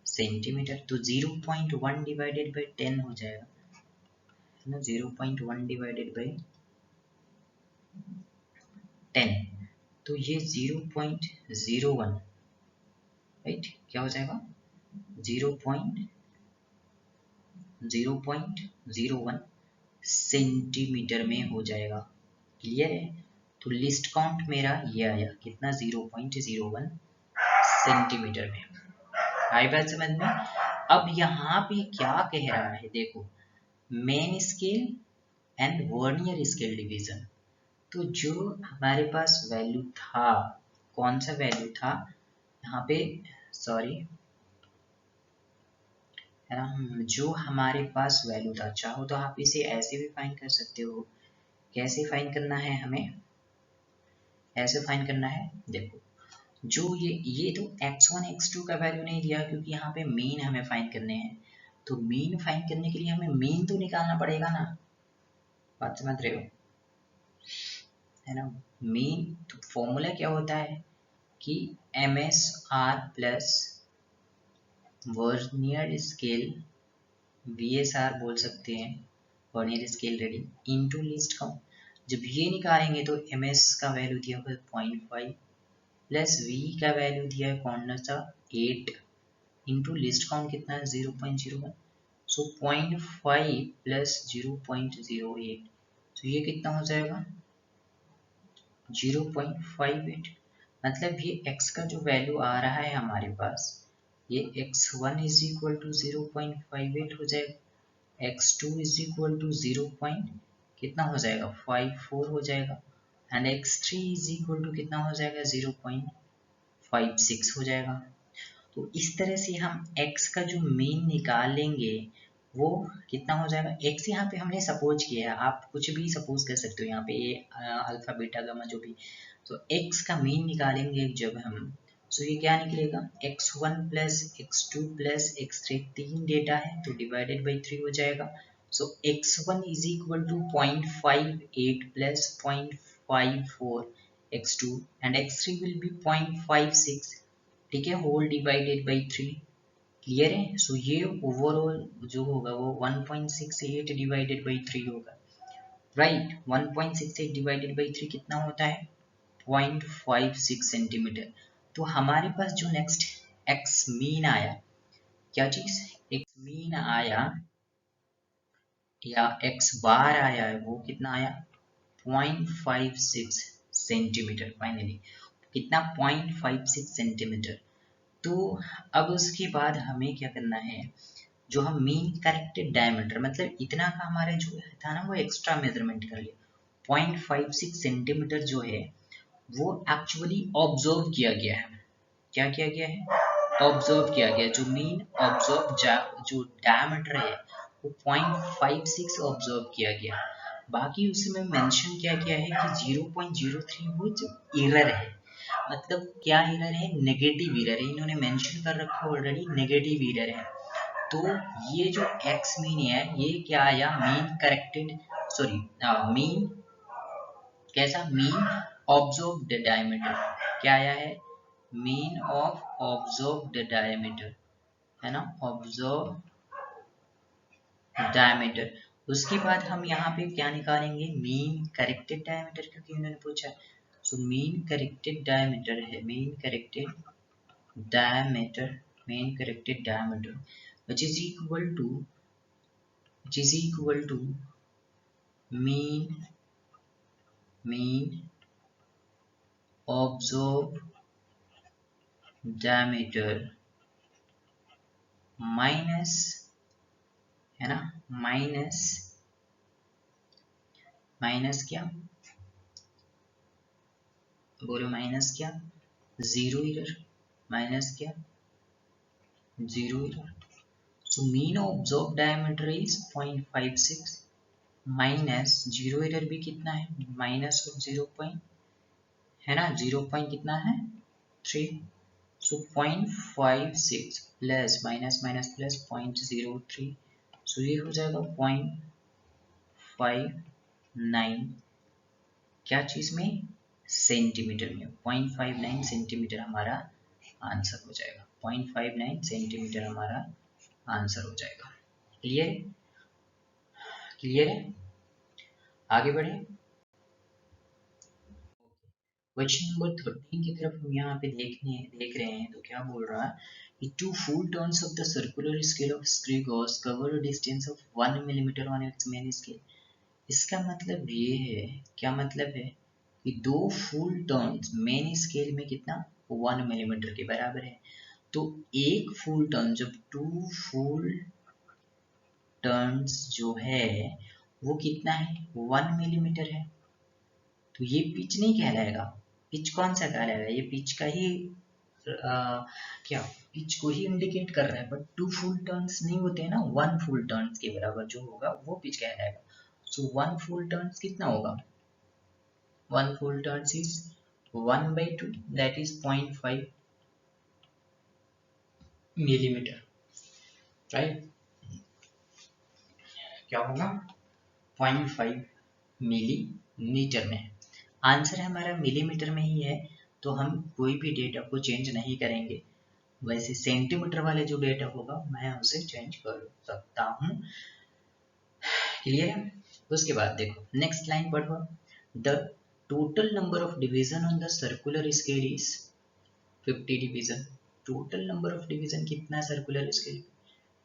सेंटीमीटर, तो 0.1 डिवाइडेड बाई 10 हो जाएगा ना 0.1 डिवाइडेड बाई 10, तो ये 0.01 राइट, क्या हो जाएगा 0.01 सेंटीमीटर में हो जाएगा। क्लियर है, तो लिस्ट काउंट मेरा ये आया कितना 0.01 सेंटीमीटर में। आई बात समझ में। अब यहाँ पे क्या कह रहा है देखो, main scale and vernier scale division, तो जो हमारे पास वैल्यू था, कौन सा वैल्यू था यहाँ पे, सॉरी है ना, जो हमारे पास वैल्यू था, चाहो तो आप इसे ऐसे भी फाइंड कर सकते हो। कैसे फाइंड करना है, हमें ऐसे फाइंड करना है, देखो जो ये तो x1 x2 का वैल्यू नहीं दिया क्योंकि यहाँ पे मीन हमें फाइंड करने हैं, तो मीन फाइंड करने के लिए हमें मीन तो निकालना पड़ेगा ना, बात समझ रहे हो है ना। मीन तो फॉर्मूला क्या होता है कि MSR plus vernier scale VSR बोल सकते हैं, vernier scale reading into least count. जब ये निकालेंगे तो MS का वैल्यू दिया हुआ 0.5 प्लस V का वैल्यू दिया है कौन सा 8 इंटू लिस्ट काउंट कितना है 0.01, सो 0.5 प्लस 0.08, तो ये कितना हो जाएगा 0.58। मतलब ये x का जो वैल्यू आ रहा है हमारे पास, ये x1 इज इक्वल टू 0.58 हो जाएगा, x2 इज इक्वल टू 0. कितना हो जाएगा 54 हो जाएगा, and x3 is equal to कितना हो जाएगा 0.56 हो जाएगा। तो इस तरह से हम x का जो मीन निकाल लेंगे वो कितना हो जाएगा, x यहाँ पे हमने सपोज किया है, आप कुछ भी सपोज कर सकते हो यहाँ पे ए अल्फा बीटा गामा जो भी, तो x का मीन निकालेंगे जब हम, सो ये क्या निकलेगा x1 plus x2 plus x3, तीन डेटा है तो डिवाइडेड बाई 3 हो जाएगा। So x1 is equal to 0.58 plus 0.54 x2 and x3 will be 0.56, ठीक है, होल डिवाइडेड बाई 3। क्लियर है, सो ये ओवरऑल जो होगा वो 1.68 डिवाइडेड बाई 3 होगा, राइट। 1.68 डिवाइडेड बाई 3 कितना होता है 0.56 सेंटीमीटर। तो हमारे पास जो नेक्स्ट एक्स मीन आया, क्या चीज एक्स मीन आया या एक्स बार आया है, वो कितना आया 0.56 सेंटीमीटर, फाइनली कितना 0.56 सेंटीमीटर। तो अब उसके बाद हमें क्या करना है, जो हम मीन करेक्टेड डायमीटर, मतलब इतना का हमारे जो था ना वो एक्स्ट्रा मेजरमेंट कर लिया, 0.56 सेंटीमीटर जो है वो एक्चुअली ऑब्जर्व किया गया है। क्या किया गया है? ऑब्जर्व किया गया। जो मीन ऑब्जर्व जो डायमीटर है वो 0.56 ऑब्जर्व किया गया। बाकी उसमें मेंशन क्या किया है कि 0.03 वो जो एरर है, मतलब क्या एरर है? नेगेटिव एरर है। इन्होंने मेंशन कर रखा है ऑलरेडी, नेगेटिव एरर है। तो ये जो एक्स मीन है ये क्या आया? मीन करेक्टेड, सॉरी मीन कैसा? Mean observed diameter. क्या आया है? मीन ऑफ ऑब्जर्व्ड डायमीटर, है ना, ऑब्जर्व डायमीटर। उसके बाद हम यहाँ पे क्या निकालेंगे? मीन करेक्टेड डायमीटर, क्योंकि उन्होंने पूछा। सो मीन करेक्टेड डायमीटर है, mean corrected diameter, mean corrected diameter which is equal to mean observed diameter minus, है ना, माइनस क्या बोलो? माइनस क्या? Zero error. माइनस क्या? Zero error. So mean observe diameter is 0.56 minus zero error भी कितना है? माइनस ऑफ 0 पॉइंट, है ना, 0 पॉइंट कितना है? 3। सो 0.56 प्लस माइनस माइनस प्लस 0.03, सो ये हो जाएगा 0.59। क्या चीज में? सेंटीमीटर में। 0.59 सेंटीमीटर हमारा आंसर हो जाएगा। 0.59 सेंटीमीटर हमारा आंसर हो जाएगा। क्लियर है? क्लियर है? आगे बढ़े। क्वेश्चन नंबर 13 की तरफ हम यहाँ पे देख रहे हैं। तो क्या बोल रहा है कि 2 full turns of the circular scale of screw gauze cover a distance of 1 millimeter on its main scale। इसका मतलब ये है, क्या मतलब है कि 2 फुल टर्न्स मेन स्केल में कितना? 1 मिलीमीटर के बराबर है। तो एक फुल टर्न, जब 2 फुल टर्न्स जो है वो कितना है? 1 मिलीमीटर है। तो ये पिच नहीं कहलाएगा। पिच कौन सा कहलाएगा? ये पिच का ही क्या पिच को ही इंडिकेट कर रहा है, बट 2 फुल टर्न्स नहीं होते हैं ना, 1 फुल टर्न्स के बराबर जो होगा वो पिच कहलाएगा। सो 1 फुल टर्न्स कितना होगा? 1 full turns is 1/2, that is 0.5 millimeter, right? क्या होगा? 0.5 मिलीमीटर में। आंसर हमारा मिलीमीटर में ही है, तो हम कोई भी डेटा को चेंज नहीं करेंगे। वैसे सेंटीमीटर वाले जो डेटा होगा मैं उसे चेंज कर सकता हूँ। क्लियर है? उसके बाद देखो नेक्स्ट लाइन पढ़ो। The total number of division on the circular scale is 50 division. Total number of division कितना सर्कुलर स्केल?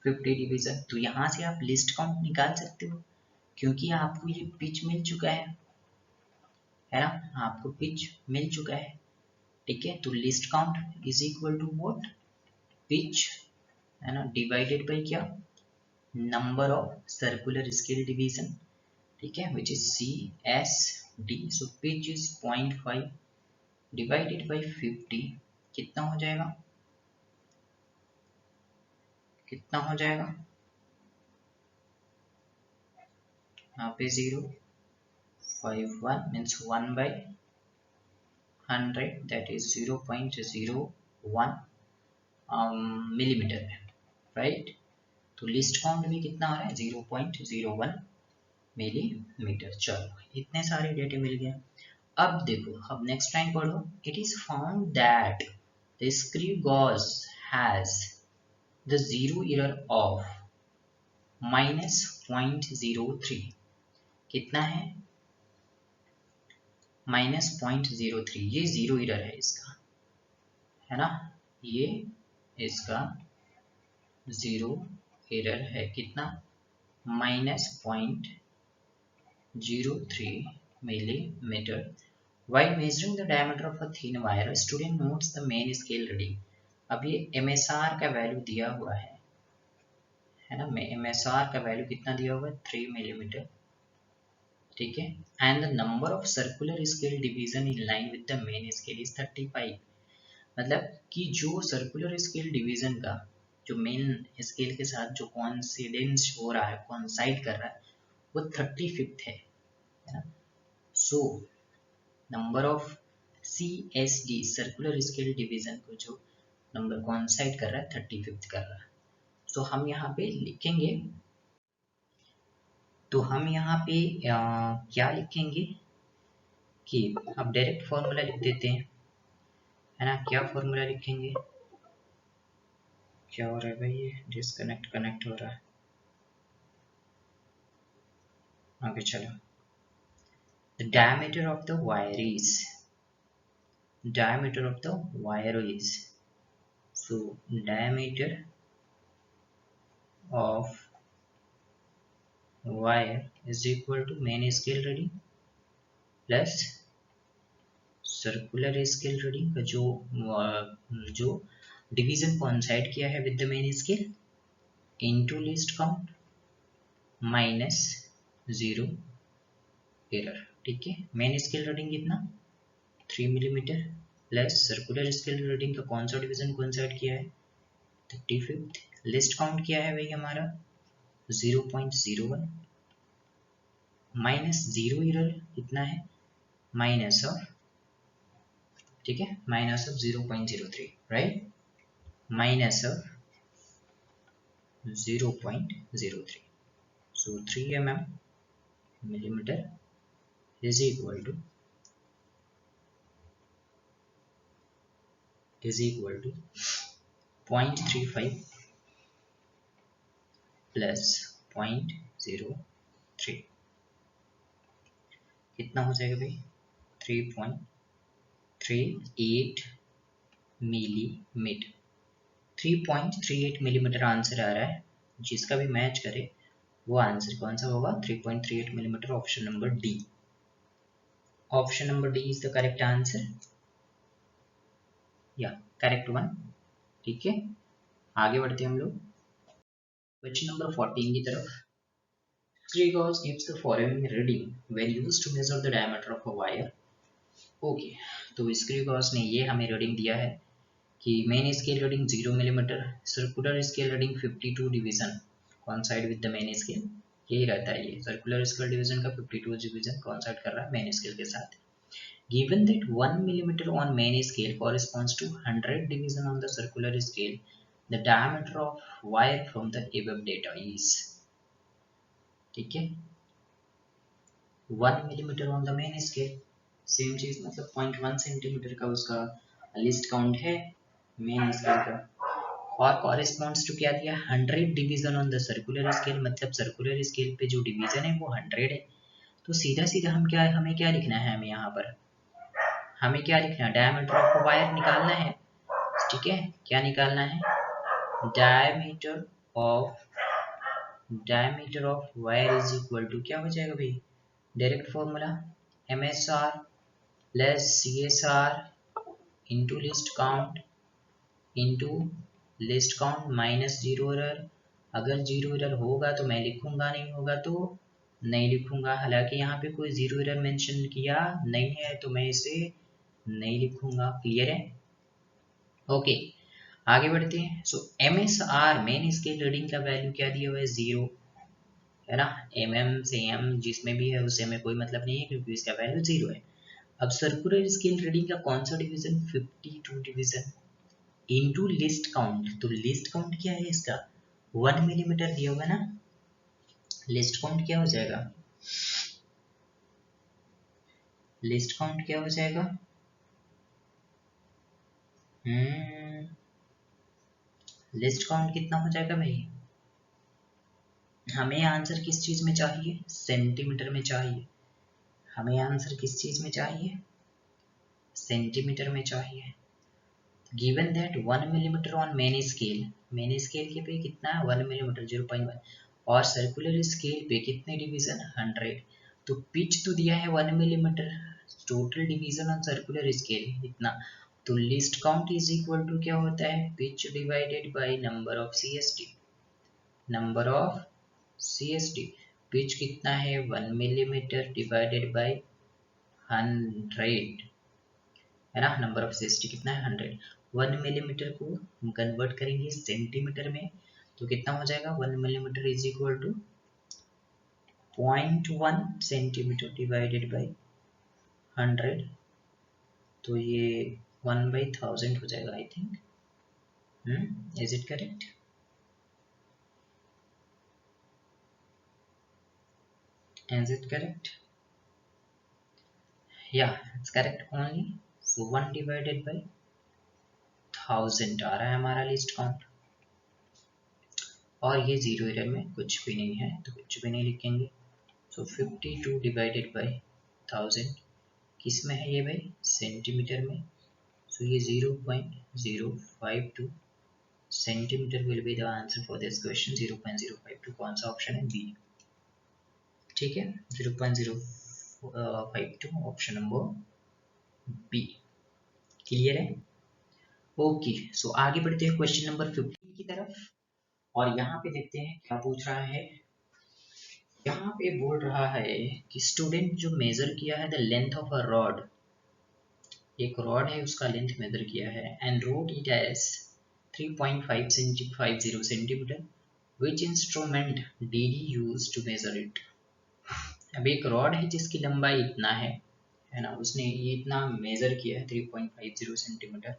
50 डिवीजन। तो यहाँ से आप लिस्ट काउंट निकाल सकते हो, क्योंकि आपको ये पिच मिल चुका है ना, आपको पिच मिल चुका है। ठीक है, तो least count is equal to what? Pitch, है ना, डिवाइडेड बाय क्या? Number of circular scale division. ठीक है, which is CSD। So pitch is 0.5 divided by 50, कितना हो जाएगा? कितना हो जाएगा? यहाँ पे 0.51 मीन्स 1/100, that is 0.01 मिलीमीटर में, राइट। तो लिस्ट काउंट भी कितना आ रहा है? 0.01 मिलीमीटर। चलो इतने सारे डेटे मिल गए। अब देखो, अब नेक्स्ट लाइन पढ़ो। It is found that the screw gauge has the zero error of -0.03। कितना है? -0.03। ये जीरो एरर है इसका, है ना, ये इसका जीरो एरर है। कितना? -0.03 millimetre. While measuring the diameter of a thin wire, a student notes the main scale reading। अब ये MSR का वैल्यू दिया हुआ है है ना। MSR का वैल्यू कितना दिया हुआ है 3 मिलीमीटर, ठीक है। And the number of circular scale division in line with the main scale is 35। मतलब कि जो सर्कुलर स्केल डिवीजन का जो मेन स्केल के साथ जो कॉन्सिडेंस हो रहा है, कॉन्साइड कर रहा है, वो 35th है ना। So number of CSD circular scale division को जो नंबर कॉन्साइड कर रहा है 35th कर रहा है। तो हम यहाँ पे लिखेंगे, तो हम यहाँ पे क्या लिखेंगे कि अब डायरेक्ट फॉर्मूला लिख देते हैं, है ना। क्या फॉर्मूला लिखेंगे, क्या हो रहा है भाई, ये डिस्कनेक्ट कनेक्ट हो रहा है। आगे चलो, the diameter of the wire is, diameter of the wire is, so diameter of wire is equal to main scale reading plus circular scale reading का जो डिवीजन कोइंसाइड किया है with the main scale into least count minus 0 error, ठीक है। मेन स्केल रीडिंग कितना 3 millimetre plus circular scale reading का कौन सा डिवीजन कोइंसाइड किया है 35th, लिस्ट काउंट किया है भाई हमारा 0.01 माइनस 0 एरर कितना है माइनस ऑफ, ठीक है, minus of 0.03, right, minus of 0.03, so 3 mm millimeter is equal to 0.35 plus 0.03, कितना हो जाएगा भाई 3.38 मिलीमीटर, 3.38 मिलीमीटर आंसर आ रहा है। जिसका भी मैच करे वो आंसर कौन सा होगा 3.38 millimetre, option number D, option number D is the correct answer, या करेक्ट वन, ठीक है। आगे बढ़ते हैं हम लोग क्वेश्चन नंबर 14 की तरफ। Screw gauge gives the following reading when used to measure the diameter of a wire. Okay, तो स्क्रू गॉज ने ये हमें रीडिंग दिया है कि main scale reading 0 millimetre, circular scale reading 52 division कॉन्साइड with the main scale, यही रहता है ये सर्कुलर स्केल डिवीजन का 52 डिवीजन कॉन्साइड कर रहा है मेन स्केल के साथ। Given that 1 millimeter on main scale corresponds to 100 division on the circular scale, the diameter of wire from the above data is, ठीक है, 1 millimetre on the main scale, same चीज मतलब 0.1 सेंटीमीटर का उसका लिस्ट काउंट है मेन स्केल का, और कॉरेस्पॉन्ड्स टू क्या दिया 100 division on the circular scale, मतलब सर्कुलर स्केल पे जो डिवीजन है वो 100 है। तो सीधा सीधा हम क्या, हमें क्या लिखना है, हमें यहाँ पर हमें क्या लिखना है, डायमीटर ऑफ वायर निकालना है, ठीक है। क्या निकालना है, diameter of wire is equal to क्या हो जाएगा भाई, direct formula MSR plus CSR into least count minus 0 error. अगर 0 एरर होगा तो मैं लिखूंगा, नहीं होगा तो नहीं लिखूंगा। हालांकि यहाँ पे कोई 0 एरर मेंशन किया नहीं है तो मैं इसे नहीं लिखूंगा, क्लियर है। ओके, आगे बढ़ते हैं। सो MSR मेन स्केल रीडिंग का वैल्यू क्या दिया हुआ है 0, है ना। mm से m जिसमें भी है उससे हमें कोई मतलब नहीं है क्योंकि इसका वैल्यू 0 है। अब सर्कुलर स्केल रीडिंग का कौन सा division 52 division into least count, तो लिस्ट काउंट क्या है इसका 1 मिलीमीटर दिया होगा ना, लिस्ट काउंट क्या हो जाएगा, लिस्ट काउंट क्या हो जाएगा, लिस्ट काउंट कितना हो जाएगा भाई, हमें आंसर किस चीज में चाहिए, सेंटीमीटर में चाहिए। हमें आंसर किस चीज में चाहिए, सेंटीमीटर में चाहिए। Given that 1 millimetre on main scale के पे कितना है 1 मिलीमीटर 0.1, और सर्कुलर स्केल पे कितने डिवीजन 100, तो पिच तो दिया है 1 millimetre, total division on circular scale इतना, तो least count is equal to क्या होता है pitch divided by number of CSD, number of CST, pitch कितना है 1 मिलीमीटर डिवाइडेड बाय 100, है ना। नंबर ऑफ CST कितना है 100। 1 मिलीमीटर को हम कन्वर्ट करेंगे सेंटीमीटर में, तो कितना हो जाएगा 1 millimetre is equal to 0.1 centimetre divided by 100, तो ये 1/1000 हो जाएगा I think. Is it correct? Is it correct? Yeah, it's correct only. So 1 divided by 1000 आ रहा है हमारा लिस्ट काउंट, और ये जीरो एरर में कुछ भी नहीं है तो कुछ भी नहीं लिखेंगे। सो 52 डिवाइडेड बाय 1000 किस में है ये भाई? सेंटीमीटर में। सो ये 0.052 centimetre will be the answer for this question. 0.052 कौन सा ऑप्शन है? बी। ठीक है, 0.052 ऑप्शन नंबर बी। क्लियर है? ओके, सो आगे बढ़ते हैं क्वेश्चन नंबर 15 की तरफ, और यहाँ पे देखते हैं क्या पूछ रहा है। यहाँ पे बोल रहा है कि स्टूडेंट जो मेजर किया है the length of a rod, एक रॉड है उसका लेंथ मेजर किया है, and rod it as 3.50 centimetre, which instrument did he use to measure it. अब एक रॉड है जिसकी लंबाई इतना है ना, उसने ये इतना मेजर किया है 3.50 सेंटीमीटर।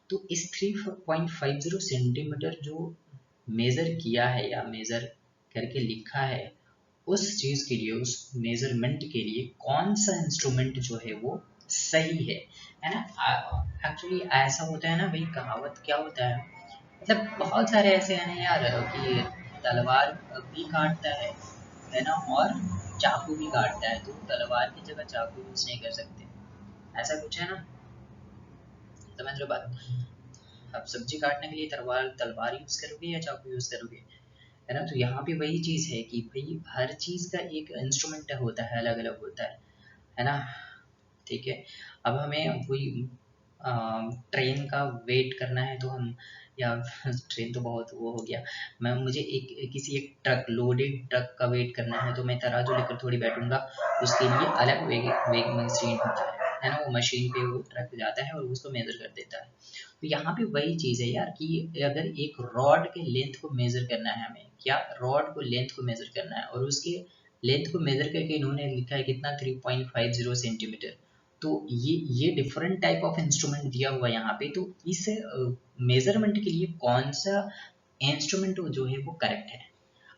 तो इस 3.50 सेंटीमीटर जो मेजर किया है या मेजर करके लिखा है, उस चीज के लिए, उस मेजरमेंट के लिए कौन सा इंस्ट्रूमेंट जो है वो सही है ना। एक्चुअली ऐसा होता है ना भाई, कहावत क्या होता है, मतलब बहुत सारे ऐसे हैं ना यार कि तलवार भी काटता है ना, और चाकू भी काटता है, तो तलवार की जगह चाकू यूज नहीं कर सकते, ऐसा कुछ है ना, समझ लो बात। अब सब्जी काटने के लिए तलवार तलवार यूज करोगे या चाकू यूज करोगे, है ना। तो यहाँ पे वही चीज है कि भाई हर चीज का एक इंस्ट्रूमेंट होता है, अलग अलग होता है ना। ठीक है, अब हमें कोई ट्रेन का वेट करना है तो हम, या ट्रेन तो बहुत वो हो गया, मैं मुझे एक किसी एक ट्रक, लोडेड ट्रक का वेट करना है, तो मैं तराजू लेकर थोड़ी बैठूंगा, उसके लिए अलग वेग वेग मशीन होता है ना, वो मशीन पे वो ट्रक जाता है और उसको मेजर कर देता है। तो यहाँ पे वही चीज है यार कि अगर एक रॉड के लेंथ को मेजर करना है हमें, क्या रॉड को लेंथ को मेजर करना है, और उसके लेंथ को मेजर करके इन्होंने लिखा है कितना 3.50 सेंटीमीटर, तो ये डिफरेंट टाइप ऑफ इंस्ट्रूमेंट दिया हुआ है यहाँ पे। तो इस मेजरमेंट के लिए कौन सा इंस्ट्रूमेंट जो है वो करेक्ट है।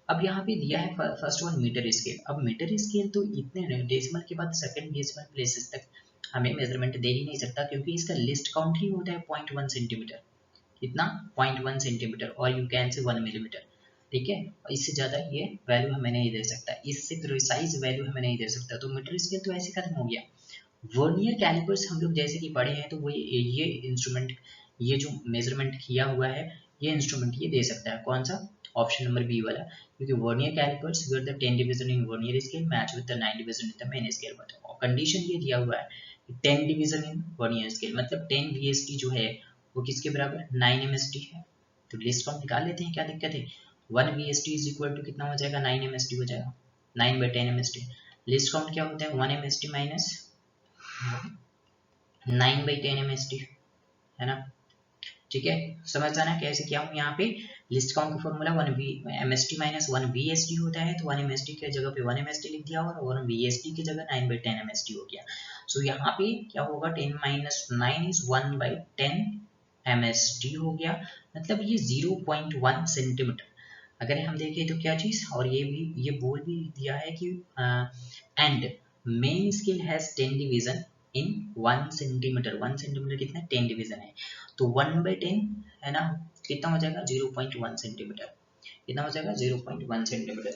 अब यहाँ पे दिया है फर्स्ट वन मीटर स्केल। अब मीटर स्केल तो इतने डेसिमल के बाद सेकंड डेसिमल प्लेसेस तक हमें मेजरमेंट दे ही नहीं सकता, क्योंकि इसका लिस्ट काउंट ही होता है 0.1 सेंटीमीटर। कितना? 0.1 सेंटीमीटर, और यू कैन से 1 मिलीमीटर। ठीक है, इससे ज्यादा ये वैल्यू हमें नहीं दे सकता, इससे प्रिसाइज वैल्यू हमें नहीं दे सकता, तो मीटर स्केल तो ऐसे खत्म हो गया। वर्नियर कैलिपर्स हम लोग जैसे कि पढ़े हैं, तो वो ये इंस्ट्रूमेंट, ये जो मेजरमेंट किया हुआ है, ये इंस्ट्रूमेंट ये दे सकता है। कौन सा? ऑप्शन नंबर बी वाला, क्योंकि vernier callipers where the 10 division in vernier scale match with the 9 division in the main scale, but condition ये दिया हुआ है 10 डिवीजन इन वर्नियर स्केल, मतलब 10 VST जो है वो किसके बराबर? 9 MST है। तो लिस्ट काउंट निकाल लेते हैं, क्या दिक्कत है। 1 VST इज इक्वल टू कितना हो जाएगा? 9 MST हो जाएगा, 9/10 MST। लिस्ट काउंट क्या होता है? 1 MST माइनस 9/10 MST, है ना। ठीक है, समझ जाना कैसे क्या हूँ यहाँ पे। लिस्ट काउंट का फॉर्मूला 1 MST माइनस 1 VST होता है, तो 1 MST की जगह पे 1 MST लिख दिया, और 1 VST की जगह 9/10 MST हो गया। सो यहाँ पे क्या होगा? 10 माइनस 9 इज 1/10 MST हो गया, मतलब ये 0.1 सेंटीमीटर। अगर हम देखें तो क्या चीज, और ये भी ये बोल भी दिया है कि and main scale has 10 division in 1 centimetre. 1 centimetre कितना? 10 डिवीजन है, तो 1/10 है ना, कितना हो जाएगा? 0.1 सेंटीमीटर। कितना हो जाएगा? 0.1 सेंटीमीटर।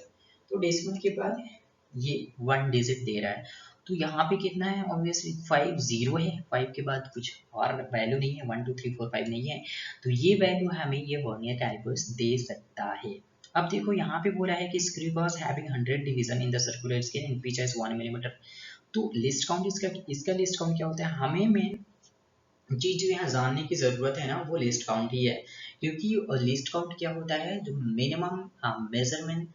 तो डेसिमल के बाद ये 1 डिजिट दे रहा है, तो यहाँ पे कितना है? ऑब्वियसली 5 जीरो है, 5 के बाद कुछ और वैल्यू नहीं है, 1 2 3 4 5 नहीं है, तो ये वैल्यू हमें ये वर्नियर कैलिपर्स दे सकता है। अब देखो यहाँ पे बोला है कि screw boss having 100 division in the circular scale in pitch as 1 millimetre. तो लिस्ट काउंट इसका लिस्ट काउंट क्या होता है? हमें में जी जो यहाँ जानने की ज़रूरत है ना वो लिस्ट काउंट ही है, क्योंकि लिस्ट काउंट क्या होता है, जो minimum measurement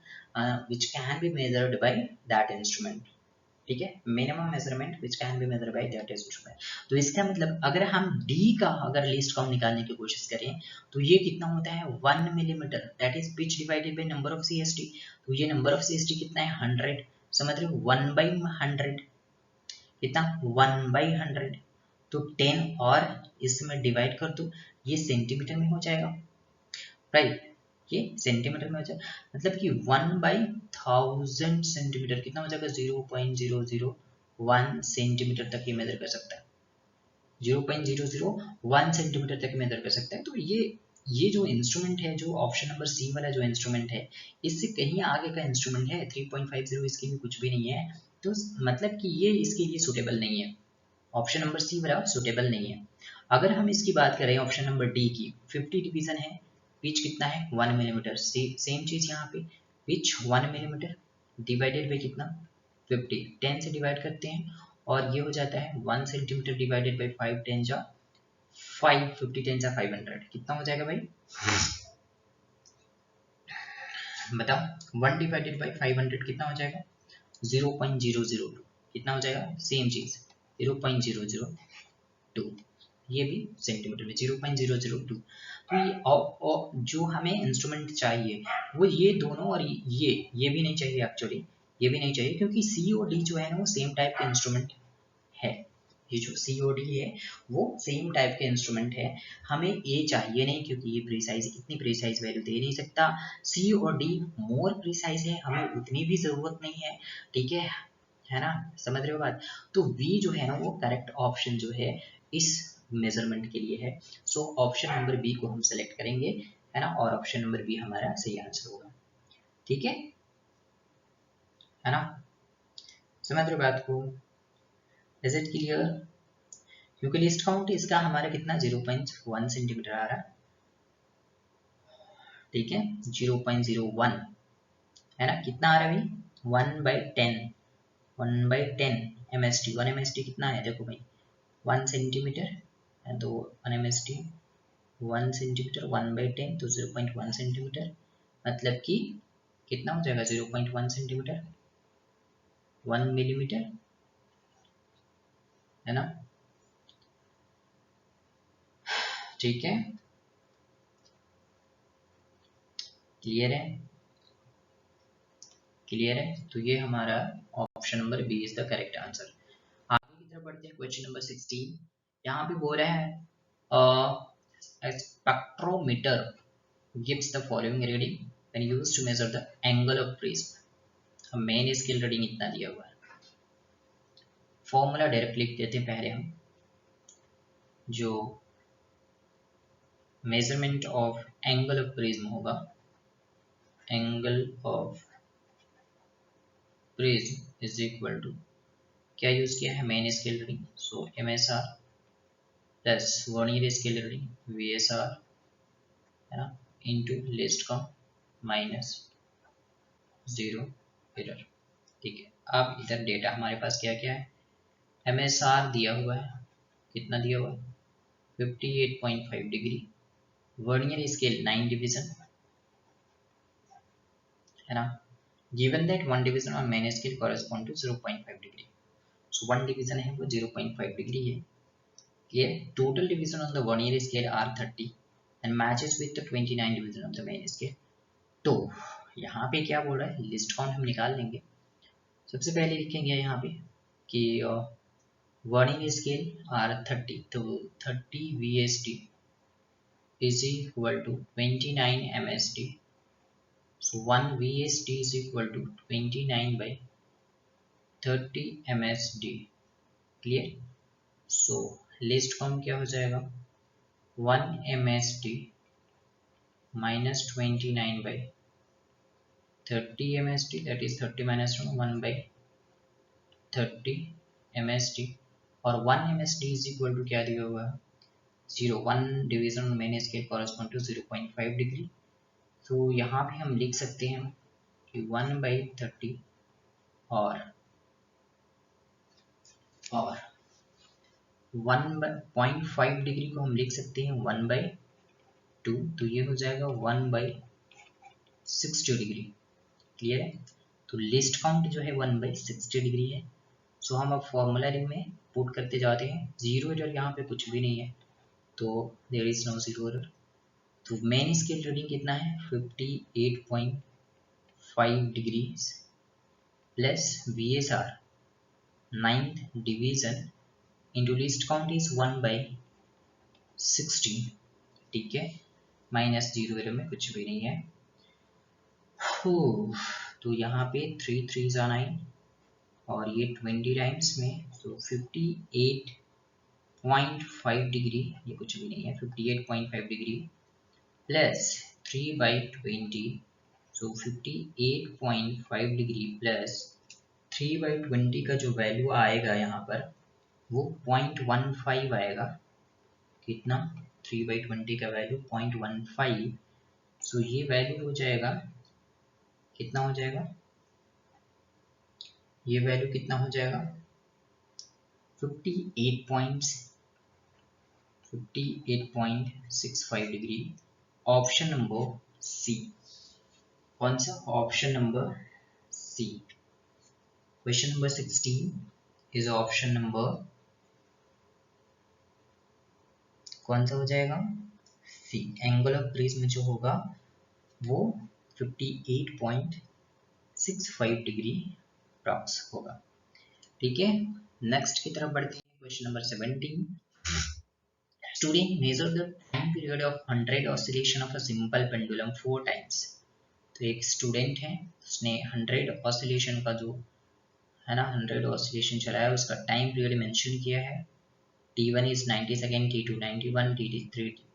which can be measured by that instrument. ठीक है, minimum measurement which can be measured by that instrument. तो इसका मतलब अगर हम डी का अगर लिस्ट काउंट निकालने की कोशिश करें तो ये कितना होता है 1 millimetre, that is pitch divided by number of CST। तो ये नंबर ऑफ CST कितना है 100, समझ रहे हो 1/100 कितना 1/100। तो 10 और इसमें डिवाइड कर दो, ये सेंटीमीटर में हो जाएगा, राइट, ये सेंटीमीटर में हो जाएगा। मतलब कि 1/1000 सेंटीमीटर कितना हो जाएगा 0.001 सेंटीमीटर तक ये मेजर कर सकता है, 0.001 सेंटीमीटर तक मेजर कर सकता है। तो ये जो इंस्ट्रूमेंट है, जो ऑप्शन नंबर सी वाला जो इंस्ट्रूमेंट है, इससे कहीं आगे का इंस्ट्रूमेंट है 3.50, इसके भी कुछ भी नहीं है। तो मतलब कि ये इसके लिए सुटेबल नहीं है, ऑप्शन नंबर सी वाला सुटेबल नहीं है। अगर हम इसकी बात करें ऑप्शन नंबर डी की, 50 डिवीजन है, पिच कितना है 1 मिलीमीटर, सेम चीज यहाँ पे, पिच 1 मिलीमीटर डिवाइडेड बाई कितना 50, 10 से डिवाइड करते हैं और ये हो जाता है 1 सेंटीमीटर डिवाइडेड बाई 5, 10 जा 5, 50 10 जा 500, कितना हो जाएगा भाई बताओ, 1 डिवाइडेड बाई 500 कितना हो जाएगा 0.002, कितना हो जाएगा सेम चीज 0.002, ये भी सेंटीमीटर में 0.002। तो जो हमें इंस्ट्रूमेंट चाहिए वो ये दोनों, और ये भी नहीं चाहिए एक्चुअली, ये भी नहीं चाहिए, क्योंकि सी और डी जो है ना वो सेम टाइप के इंस्ट्रूमेंट है, ये जो सी ओ डी है वो सेम टाइप के इंस्ट्रूमेंट है। हमें ए चाहिए नहीं, क्योंकि ये प्रिसाइज इतनी प्रिसाइज वैल्यू दे नहीं सकता। सी और डी मोर प्रिसाइज है, हमें उतनी भी जरूरत नहीं है, ठीक है ना, समझ रहे हो बात। तो वी जो है ना वो करेक्ट ऑप्शन जो है इस मेजरमेंट के लिए है। सो ऑप्शन नंबर बी को हम सेलेक्ट करेंगे, है ना, और ऑप्शन नंबर बी हमारा सही आंसर होगा, ठीक है ना, समझ रहे हो बात को, इज इट क्लियर। क्योंकि लिस्ट काउंट इसका हमारा कितना 0.1 सेंटीमीटर आ रहा है, ठीक है 0.01, है ना, कितना आ रहा है भाई 1/10, 1/10 MST, 1 MST कितना है देखो भाई 1 सेंटीमीटर है, तो 1 MST 1 सेंटीमीटर 1/10 तो 0.1 सेंटीमीटर, मतलब कि कितना हो जाएगा 0.1 सेंटीमीटर 1 मिलीमीटर, है ना, ठीक है, क्लियर है, क्लियर है। तो ये हमारा option number B is the correct answer. आगे की तरफ बढ़ते हैं, क्वेश्चन नंबर 16। यहाँ पे बोल रहा है spectrometer gives the following reading when used to measure the angle of prism। Main scale reading इतना दिया हुआ है, फॉर्मूला डायरेक्ट लिख देते हैं पहले हम, जो measurement of angle of prism होगा, angle of prism is equal to, क्या यूज किया है main scale reading, so MSR plus vernier scale reading VSR, है ना, into least count minus 0 error, ठीक है। अब इधर डेटा हमारे पास क्या क्या है, MSR दिया हुआ है, कितना दिया हुआ है 58.5 डिग्री, वर्नियर स्केल 9 डिवीजन, है ना, given that one division on main scale correspond to 0.5 degree, so one division है वो 0.5 डिग्री है, clear। total division on the vernier scale are 30 and matches with the 29 division on the main scale। तो यहाँ पे क्या बोल रहा है, लिस्ट काउंट हम निकाल लेंगे। सबसे पहले लिखेंगे यहाँ पे कि वर्नियर स्केल आर 30, तो 30 VSD is equal to 29 MSD, so 1 VSD is equal to 29 by 30 MSD, clear. So least count क्या हो जाएगा 1 MSD minus 29 by 30 MSD, that is 30 minus 1 by 30 MSD, और 1 MSD is equal to क्या दिया हुआ है 0, 1 division main scale correspond to 0.5 degree. तो यहाँ पे हम लिख सकते हैं कि 1/30 और 1/0.5 डिग्री को हम लिख सकते हैं 1/2, तो ये हो जाएगा 1/60 डिग्री। क्लियर है? तो लीस्ट काउंट जो है 1/60 डिग्री है। सो हम अब फॉर्मूला में पुट करते जाते हैं। जीरो एरर यहाँ पे कुछ भी नहीं है, तो there is no zero error. तो मेन स्केल रीडिंग कितना है 58.5 degree plus VSR 9th division into least count is 1/60। ठीक है, माइनस जीरो एरर में कुछ भी नहीं है। तो यहाँ पे 3 3 जा 9 और ये 20 टाइम्स में, तो 58.5 डिग्री, ये कुछ भी नहीं है, 58.5 डिग्री प्लस 3/20, सो 58.5 डिग्री प्लस 3/20 का जो वैल्यू आएगा यहाँ पर वो 0.15 आएगा। कितना? 3/20 का वैल्यू 0.15। सो ये वैल्यू हो जाएगा, कितना हो जाएगा, ये वैल्यू कितना हो जाएगा 58.65 डिग्री। Option number C. कौन सा? Option number C. Question number 16 is option number, कौन सा हो जाएगा? सी। एंगल ऑफ प्रिज्म जो होगा वो 58.65 डिग्री अप्रॉक्स होगा। ठीक है, नेक्स्ट की तरफ बढ़ते हैं। Question number 17। Student measure the time period of 100 oscillation of a simple pendulum 4 times। तो एक स्टूडेंट है, उसने 100 ऑसिलेशन का जो है ना 100 ऑसिलेशन चलाया, उसका टाइम पीरियड मेंशन किया है। T1 is 90 second, T2 91,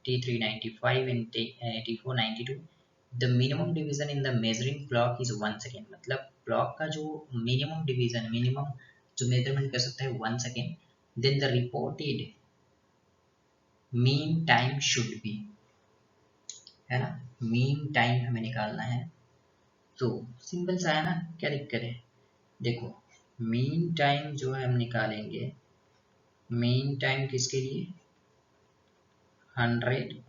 T3 95 and T4 92। The minimum division in the measuring clock is 1 second. मतलब क्लॉक का जो मिनिमम डिवीजन, मिनिमम जो मेजरमेंट कर सकता है 1 second. Then the reported mean time should be, है ना, मीन टाइम हमें निकालना है। तो सिंपल सा है ना, क्या दिक्कत है? देखो मीन टाइम जो है हम निकालेंगे, मीन टाइम किसके लिए? 100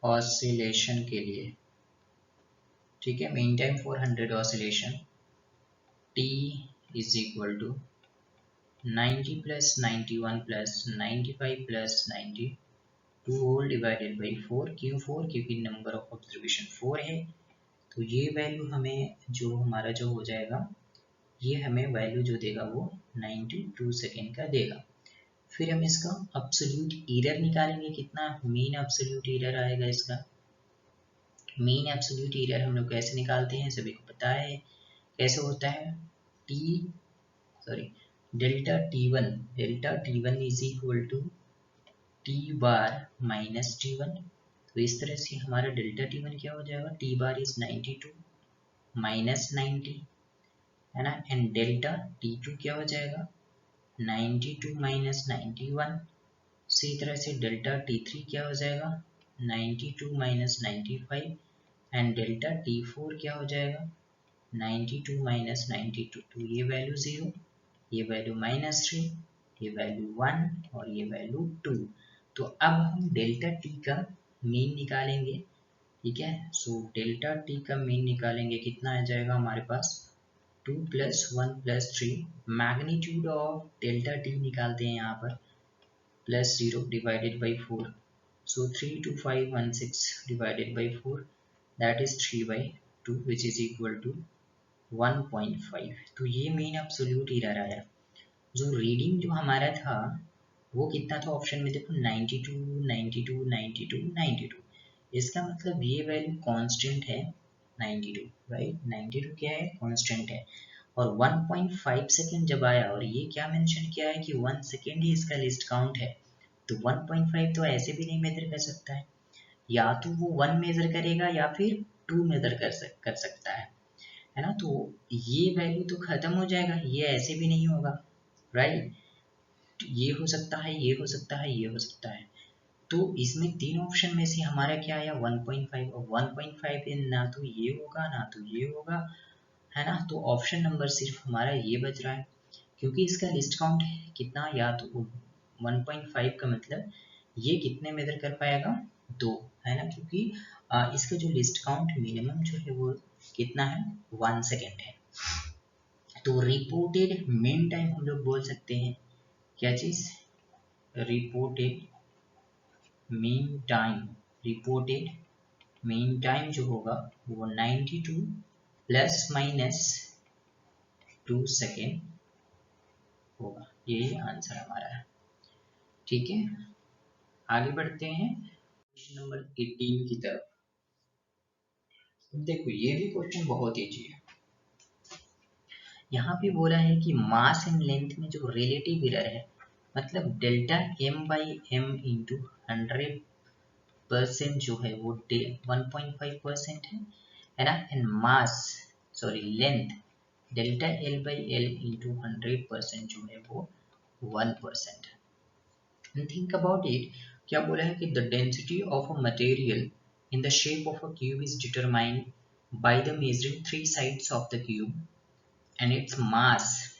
ऑसिलेशन के लिए। ठीक है, mean time for 100 oscillation, T is equal to 90 plus 91 plus 95 plus 92 whole divided by 4। क्यों 4? क्योंकि नंबर ऑफ ऑब्जर्वेशन 4 है। तो ये वैल्यू हमें जो हमारा जो हो जाएगा, ये हमें वैल्यू जो देगा वो 92 सेकेंड का देगा। फिर हम इसका एब्सोल्यूट एरर निकालेंगे। कितना मीन एब्सोल्यूट एरर आएगा इसका? मीन एब्सोल्यूट एरर हम लोग कैसे निकालते हैं, सभी को पता है कैसे होता है। Delta T1 is equal to T bar minus T1। तो इस तरह से हमारा डेल्टा T1 क्या हो जाएगा? T बार इज 92 माइनस 90, है ना, एंड डेल्टा T2 क्या हो जाएगा? 92 माइनस 91। इसी तरह से डेल्टा T3 क्या हो जाएगा? 92 माइनस 95, एंड डेल्टा T4 क्या हो जाएगा? 92 माइनस 92। तो ये वैल्यू 0, ये वैल्यू -3, ये वैल्यू 1 और ये वैल्यू 2। तो अब हम डेल्टा T का मीन निकालेंगे। ठीक है, सो डेल्टा T का मीन निकालेंगे, कितना आ जाएगा हमारे पास? 2 + 1 + 3। मैग्नीट्यूड ऑफ डेल्टा T निकालते हैं यहाँ पर, +0 divided by 4। So 32516 divided by 4, that is 3/2 which is equal to 1.5। तो ये मीन एब्सोल्यूट एरर आया। जो रीडिंग जो हमारा था वो कितना था ऑप्शन में? देखो 92 92 92 92। इसका मतलब ये वैल्यू कांस्टेंट है 92, राइट। 92 क्या है? कांस्टेंट है। और 1.5 सेकेंड जब आया और ये क्या मेंशन किया है कि 1 सेकेंड ही इसका लिस्ट काउंट है, तो 1.5 तो ऐसे भी नहीं मेजर कर सकता है। या तो वो 1 मेजर करेगा या फिर 2 मेजर कर सकता है ना। तो ये वैल्यू तो खत्म हो जाएगा, ये ऐसे भी नहीं होगा, राइट। ये हो सकता है, ये हो सकता है, ये हो सकता है। तो इसमें 3 ऑप्शन में से हमारा क्या आया? 1.5। और 1.5 ना तो ये होगा ना तो ये होगा, है ना। तो ऑप्शन नंबर सिर्फ हमारा ये बच रहा है। क्योंकि इसका लिस्ट काउंट कितना, या तो 1.5 का मतलब ये कितने मेजर कर पाएगा, 2, है ना, क्योंकि इसका जो लिस्ट काउंट मिनिमम जो है वो कितना है, 1 सेकेंड है। तो रिपोर्टेड मीन टाइम हम लोग बोल सकते हैं क्या चीज, reported mean time, reported mean time जो होगा वो 92 ±2 सेकेंड होगा। यही आंसर हमारा है। ठीक है, आगे बढ़ते हैं क्वेश्चन नंबर 18 की तरफ। देखो ये भी क्वेश्चन बहुत ईजी है। यहाँ पे बोला है कि मास एंड लेंथ में जो रिलेटिव एरर है, मतलब delta m by M into 100% जो है वो 1.5% है ना, and mass sorry length delta l by L into 100% जो है वो 1% है। And think about it, क्या बोला है कि the density of a material in the shape of a cube is determined by the measuring three sides of the cube and its mass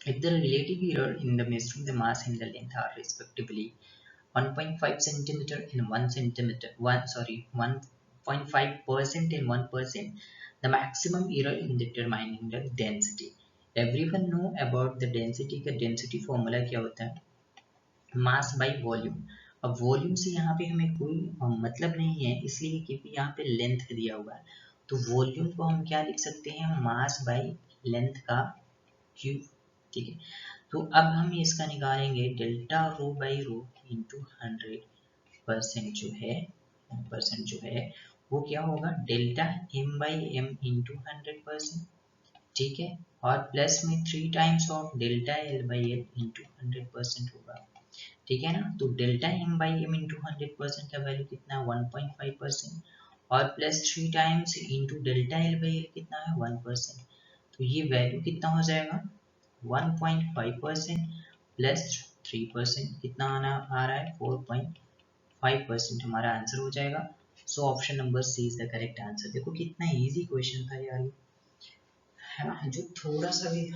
if the relative error in the measuring the mass and the length are respectively 1.5 centimeter and 1 centimeter 1.5% and 1%, the maximum error in determining the density. Everyone know about the density का density formula क्या होता है, मास बाई वॉल्यूम। अब वॉल्यूम से यहाँ पे हमें कोई मतलब नहीं है, इसलिए क्योंकि यहाँ पे लेंथ दिया हुआ है, तो वॉल्यूम को हम क्या लिख सकते हैं, मास बाई लेंथ का क्यूब। ठीक है, तो अब हम इसका निकालेंगे delta rho by rho into 100% जो है वो क्या होगा, delta m by M into 100%। ठीक है, और प्लस में 3 times of delta l by L into 100% होगा। ठीक है ना, तो delta m by M into 100% का वैल्यू कितना है, 1.5%, और plus 3 times into delta l by L कितना है, 1%। तो ये वैल्यू कितना हो जाएगा, 1.5% प्लस 3% कितना आ रहा है, 4.5% हमारा आंसर हो जाएगा। So option number C is the correct answer. देखो कितना इजी क्वेश्चन था यार ये, है ना, जो थोड़ा सा भी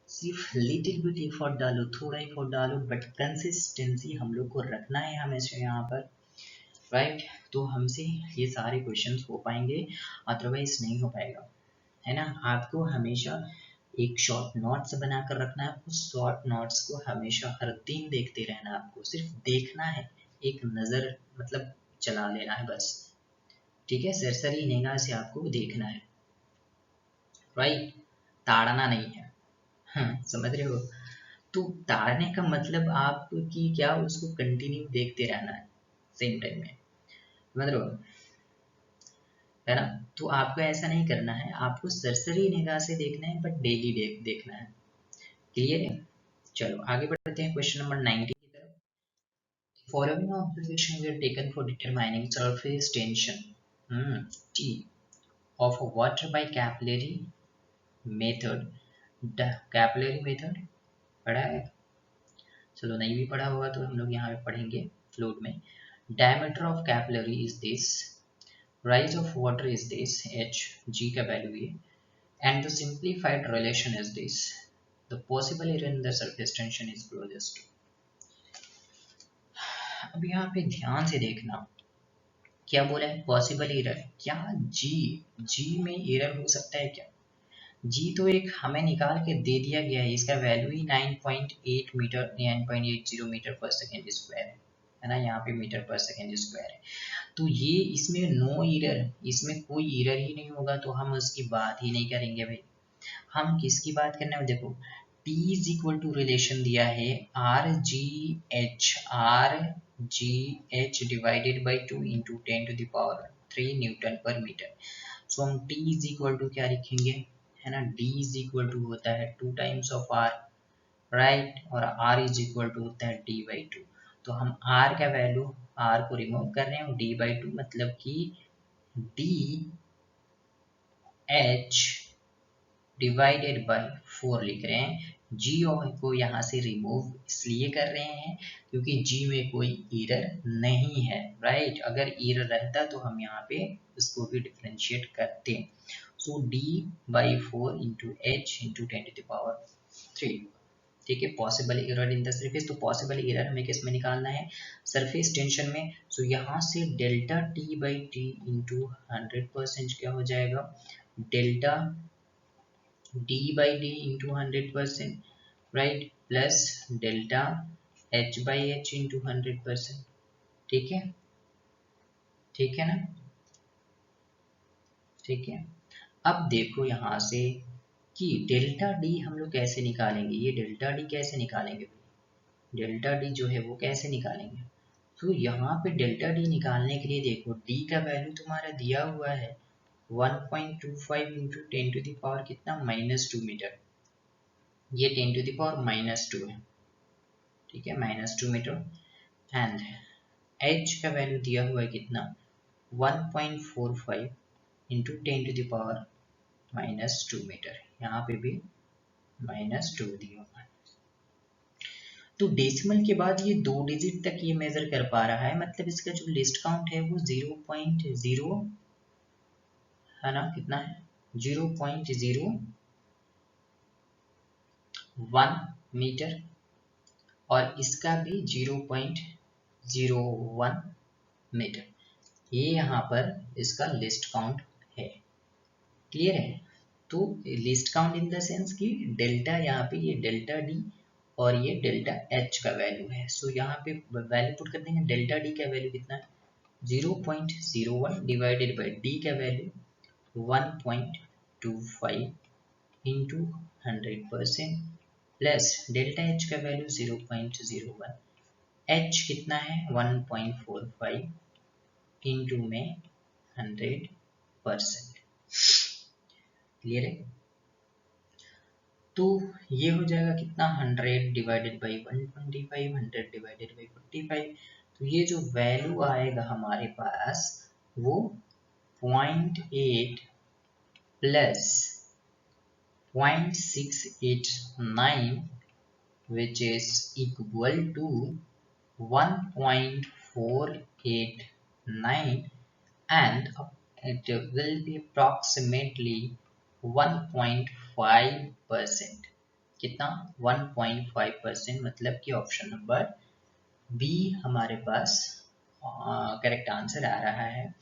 सिर्फ लिटिल बिट एफर्ट डालो, थोड़ा एफर्ट डालो, बट कंसिस्टेंसी हम लोग को रखना है हमेशा यहाँ पर, राइट। तो हमसे ये सारे क्वेश्चंस हो पाएंगे, अदरवाइज नहीं हो पाएगा, है ना। आपको हमेशा एक शॉर्ट नोट्स बनाकर रखना है, उस शॉर्ट नोट्स को हमेशा हर दिन देखते रहना, आपको सिर्फ देखना है, एक नज़र मतलब चला लेना है बस। ठीक है, सरसरी निगाह से आपको देखना है, राइट, ताड़ना नहीं है। समझ रहे हो, तो ताड़ने का मतलब आपकी क्या, उसको कंटिन्यू देखते रहना है सेम टाइम में, समझ रहे हो, है ना। तो आपको ऐसा नहीं करना है, आपको सरसरी निगाह से देखना है, बट डेली देखना है। क्लियर है, चलो आगे बढ़ते हैं क्वेश्चन नंबर 90 की तरफ। Following observation way taken for determining surface tension T of water by capillary method। Capillary method पढ़ा है, चलो नहीं भी पढ़ा होगा तो हम लोग यहाँ पे पढ़ेंगे फ्लूइड में। Diameter of capillary is this, rise of water is this, h g का वैल्यू ये, and the simplified relation is this, the possible error in the surface tension is closest to। अब यहाँ पे ध्यान से देखना, क्या बोला है, पॉसिबल एरर, क्या जी में एरर हो सकता है क्या, जी तो एक हमें निकाल के दे दिया गया है, इसका वैल्यू ही 9.8 मीटर 9.80 मीटर पर सेकेंड स्क्वायर है ना, यहाँ पे मीटर पर सेकेंड स्क्वायर है, तो ये इसमें नो एरर, इसमें कोई एरर ही नहीं होगा, तो हम उसकी बात ही नहीं करेंगे भाई। हम किसकी बात करने में, देखो T is equal to relation दिया है R G H divided by 2 into 10⁻³ newton per metre. So हम T इज इक्वल टू क्या लिखेंगे, है ना, D इज इक्वल टू होता है 2 टाइम्स ऑफ R, राइट, और R इज इक्वल टू होता है D/2। तो हम R का वैल्यू, R को रिमूव कर रहे हैं, D/2 मतलब कि डी एच डिवाइडेड बाई 4 लिख रहे हैं। जी को यहाँ से रिमूव इसलिए कर रहे हैं क्योंकि जी में कोई एरर नहीं है, राइट। अगर एरर रहता तो हम यहाँ पे उसको भी डिफरेंशिएट करते। सो d/4 into H into 10⁻³ fail. ठीक है, possible error in the surface, तो पॉसिबल एरर हमें किस में निकालना है, सरफेस टेंशन में। सो यहाँ से delta T by T into 100% क्या हो जाएगा, delta D by D into 100%, right, plus delta H by H into 100%। ठीक है, ठीक है ना, ठीक है। अब देखो यहाँ से कि डेल्टा डी हम लोग कैसे निकालेंगे, ये डेल्टा डी कैसे निकालेंगे, डेल्टा डी जो है वो कैसे निकालेंगे। तो यहाँ पे डेल्टा डी निकालने के लिए देखो डी का वैल्यू तुम्हारा दिया हुआ है 1.25 इंटू 10⁻⁻ कितना, -2 मीटर, ये 10⁻⁻2 है, ठीक है, -2 मीटर। एंड एच का वैल्यू दिया हुआ है कितना, 1.45 इंटू 10⁻⁻2 मीटर, यहाँ पे भी -2 दिया हुआ है। तो डेसिमल के बाद ये 2 डिजिट तक ये मेजर कर पा रहा है, मतलब इसका जो लिस्ट काउंट है वो 0.0 है ना, कितना है, 0.01 मीटर, और इसका भी 0.01 मीटर, ये यहाँ पर इसका लिस्ट काउंट है। क्लियर है, तो least count in the sense कि डेल्टा, यहाँ पे ये डेल्टा डी और ये डेल्टा एच का वैल्यू है। सो यहाँ पे वैल्यू पुट कर देंगे, डेल्टा डी का वैल्यू कितना है, 0.01 डिवाइडेड बाई डी का value 1.25 into 100% plus delta H का वैल्यू 0.01, एच कितना है 1.45 इंटू में 100%। क्लियर है, तो ये हो जाएगा कितना, 100 डिवाइडेड बाई 125, 100 डिवाइडेड बाई 45, तो ये जो वैल्यू आएगा हमारे पास वो 0.8 plus 0.689 which is equal to 1.489 and it will be approximately 1.5%। कितना, 1.5%, मतलब कि ऑप्शन नंबर बी हमारे पास करेक्ट आंसर आ रहा है।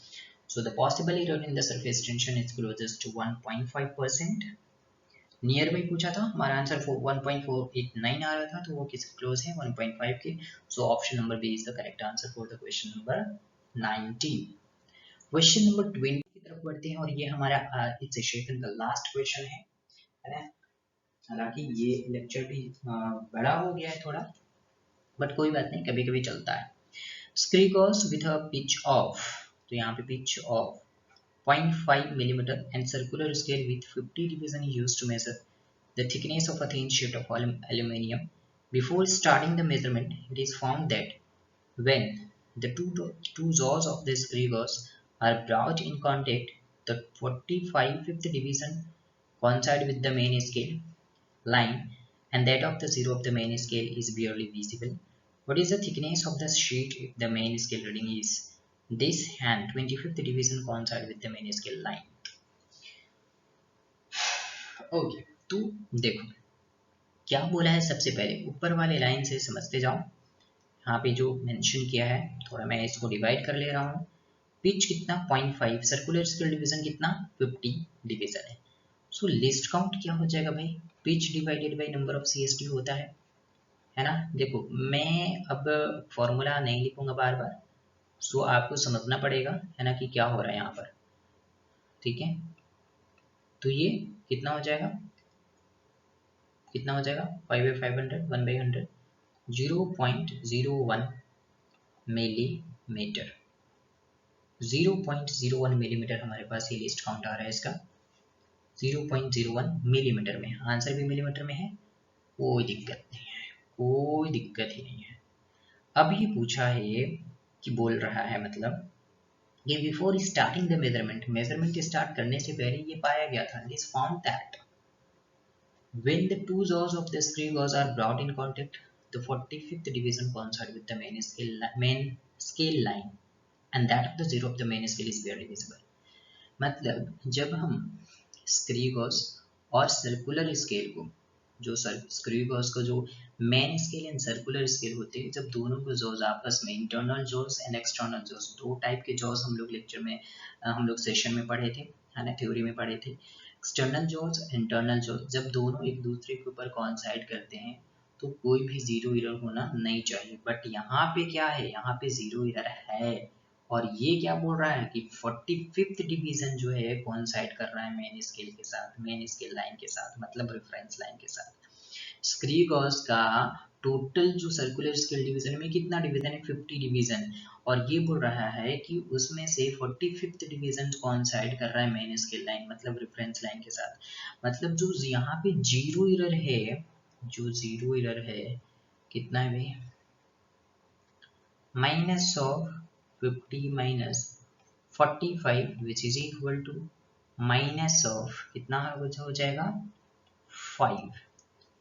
So the possible error in the surface tension is closest to 1.5%। Near by पूछा था, हमारा आंसर 1.489 आ रहा था, तो वो किसके क्लोज है, 1.5 के। So option number B is the correct answer for the question number 19। Question number 20 की तरफ बढ़ते हैं, और ये हमारा इस सेशन का लास्ट क्वेश्चन है ना। हालांकि ये लेक्चर भी बड़ा हो गया है थोड़ा, बट कोई बात नहीं, कभी कभी चलता है। Screw goes with a pitch of, तो यहाँ पे pitch of 0.5 mm and circular scale with 50 division used to measure the thickness of a thin sheet of aluminium. Before starting the measurement, it is found that when the two jaws of the screw gauge are brought in contact, the 45th division coincide with the main scale line, and that of the zero of the main scale is barely visible. What is the thickness of the sheet if the main scale reading is this and 25th division coincide with the main scale line? Okay, तो देखो क्या बोला है, सबसे पहले ऊपर वाले लाइन से समझते जाओ। यहाँ पे जो मेंशन किया है, थोड़ा मैं इसको डिवाइड कर ले रहा हूँ। पिच कितना 0.5, सर्कुलर स्केल डिवीजन कितना 50 डिवीजन है। सो लिस्ट काउंट क्या हो जाएगा भाई, pitch divided by number of CST होता है ना। देखो मैं अब फॉर्मूला नहीं लिखूंगा बार बार, सो आपको समझना पड़ेगा है ना कि क्या हो रहा है यहाँ पर, ठीक है। तो ये कितना हो जाएगा, कितना हो जाएगा 5/500, 1/100, 0.01 मिलीमीटर, 0.01 मिलीमीटर हमारे पास ये लिस्ट काउंट आ रहा है इसका, 0.01 मिलीमीटर में, आंसर भी मिलीमीटर में है, कोई दिक्कत नहीं है, कोई दिक्कत ही नहीं है। अब ये पूछा है ये कि बोल रहा है मतलब ये before starting the measurement start करने से पहले ये पाया गया था, this found that when the two jaws of the screw gauge are brought in contact, the 45th division coincide with the main scale line and that of the zero of the main scale is barely visible। मतलब जब हम स्क्रू गॉज और सर्कुलर स्केल को जो स्क्रू गॉस का जो main scale and circular scale होते हैं, जब दोनों के जॉज आपस में, internal jaws and external jaws, दो टाइप के जॉज हम लोग लेक्चर में, हम लोग सेशन में पढ़े थे, है ना, थ्योरी में पढ़े थे। एक्सटर्नल जॉज, इंटरनल जॉज, जब दोनों एक दूसरे के ऊपर कॉन्साइड करते हैं तो कोई भी जीरो एरर होना नहीं चाहिए। बट यहाँ पे क्या है, यहाँ पे जीरो एरर है, और ये क्या बोल रहा है कि 45th डिवीजन जो है कोइंसाइड कर रहा है मेन स्केल के साथ, मेन स्केल लाइन के साथ, मतलब रेफरेंस लाइन के साथ। स्क्रू गॉस का टोटल जो सर्कुलर स्केल डिवीजन में कितना डिवीजन है, 50 डिवीजन, और ये बोल रहा है कि उसमें से 45th डिवीजन कोइंसाइड कर रहा है मेन स्केल लाइन, मतलब रेफरेंस लाइन के साथ। मतलब जो यहाँ पे जीरो एरर है, जो जीरो एरर है कितना है भाई, minus of 50 minus 45 which is equal to minus of कितना हो जाएगा 5,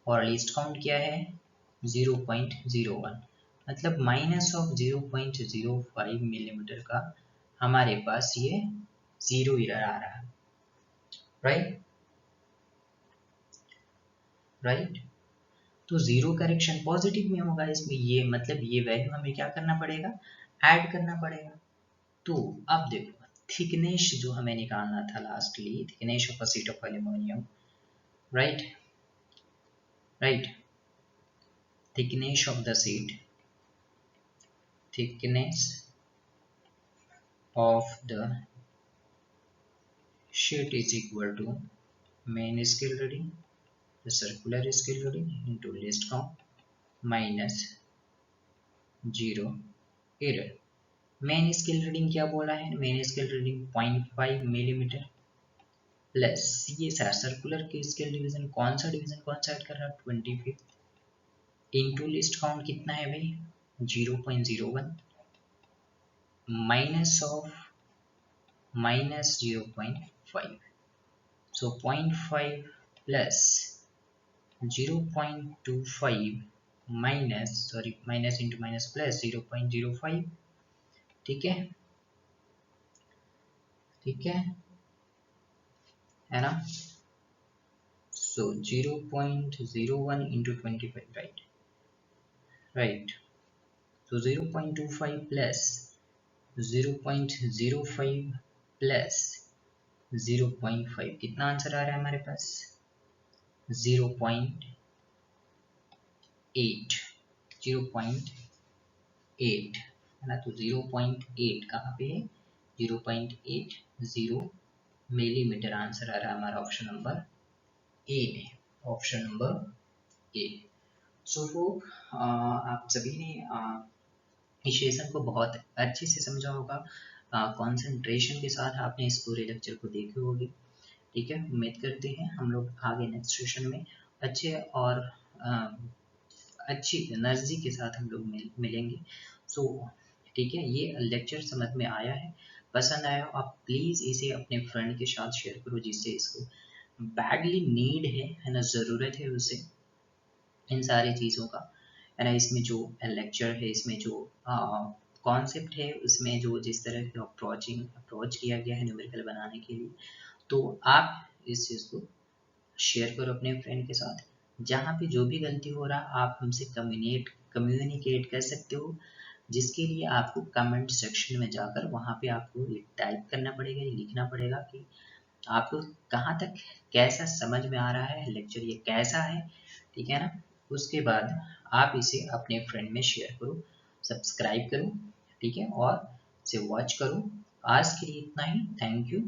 और लीस्ट काउंट क्या है 0.01, मतलब माइनस ऑफ 0.05 मिलीमीटर का हमारे पास ये जीरो एरर आ रहा है, राइट। तो जीरो करेक्शन पॉजिटिव में होगा इसमें, ये मतलब ये वैल्यू हमें क्या करना पड़ेगा, ऐड करना पड़ेगा। तो अब देखो थिकनेस जो हमें निकालना था lastly, thickness of a sheet of aluminium, right, thickness of the sheet, thickness of the sheet is equal to main scale reading, the circular scale reading into least count minus 0 error। Main scale reading क्या बोला है, main scale reading 0.5 millimetre plus ये सर्कुलर के स्केल डिवीजन, कौन सा डिवीजन कॉन्साइड कर रहा है 25 इंटू लिस्ट काउंट कितना है भाई 0.01 minus of minus 0.5, so 0.5 plus 0.25 minus, sorry, minus into minus plus 0.05, ठीक है ना, so 0.01 into 25, right, so 0.25 plus 0.05 plus 0.5 कितना आंसर आ रहा है हमारे पास 0.8, 0.8 है ना, तो 0.8 कहाँ पे है 0.80 मिलीमीटर आंसर आ रहा है हमारा ऑप्शन नंबर ए में, ऑप्शन नंबर ए। सो आप सभी ने इस सेशन को बहुत अच्छे से समझा होगा, कंसंट्रेशन के साथ आपने इस पूरे लेक्चर को देखे होंगे, ठीक है। उम्मीद करते हैं हम लोग आगे नेक्स्ट सेशन में अच्छे और अच्छी एनर्जी के साथ हम लोग मिलेंगे। सो ठीक है, ये लेक्चर समझ में आया है, पसंद आया, आप प्लीज़ इसे अपने फ्रेंड के साथ शेयर करो जिससे इसको बैडली नीड है ना, ज़रूरत है उसे इन सारी चीज़ों का, है ना। इसमें जो लेक्चर है, इसमें जो कॉन्सेप्ट है, उसमें जो जिस तरह की अप्रोच किया गया है न्यूमेरिकल बनाने के लिए, तो आप इस चीज़ को शेयर करो अपने फ्रेंड के साथ। जहाँ पे जो भी गलती हो रहा आप हमसे कम्युनिकेट कर सकते हो, जिसके लिए आपको कमेंट सेक्शन में जाकर वहाँ पे आपको टाइप करना पड़ेगा, लिखना पड़ेगा कि आपको कहाँ तक कैसा समझ में आ रहा है लेक्चर, ये कैसा है, ठीक है ना। उसके बाद आप इसे अपने फ्रेंड में शेयर करो, सब्सक्राइब करो, ठीक है, और इसे वॉच करो। आज के लिए इतना ही, थैंक यू।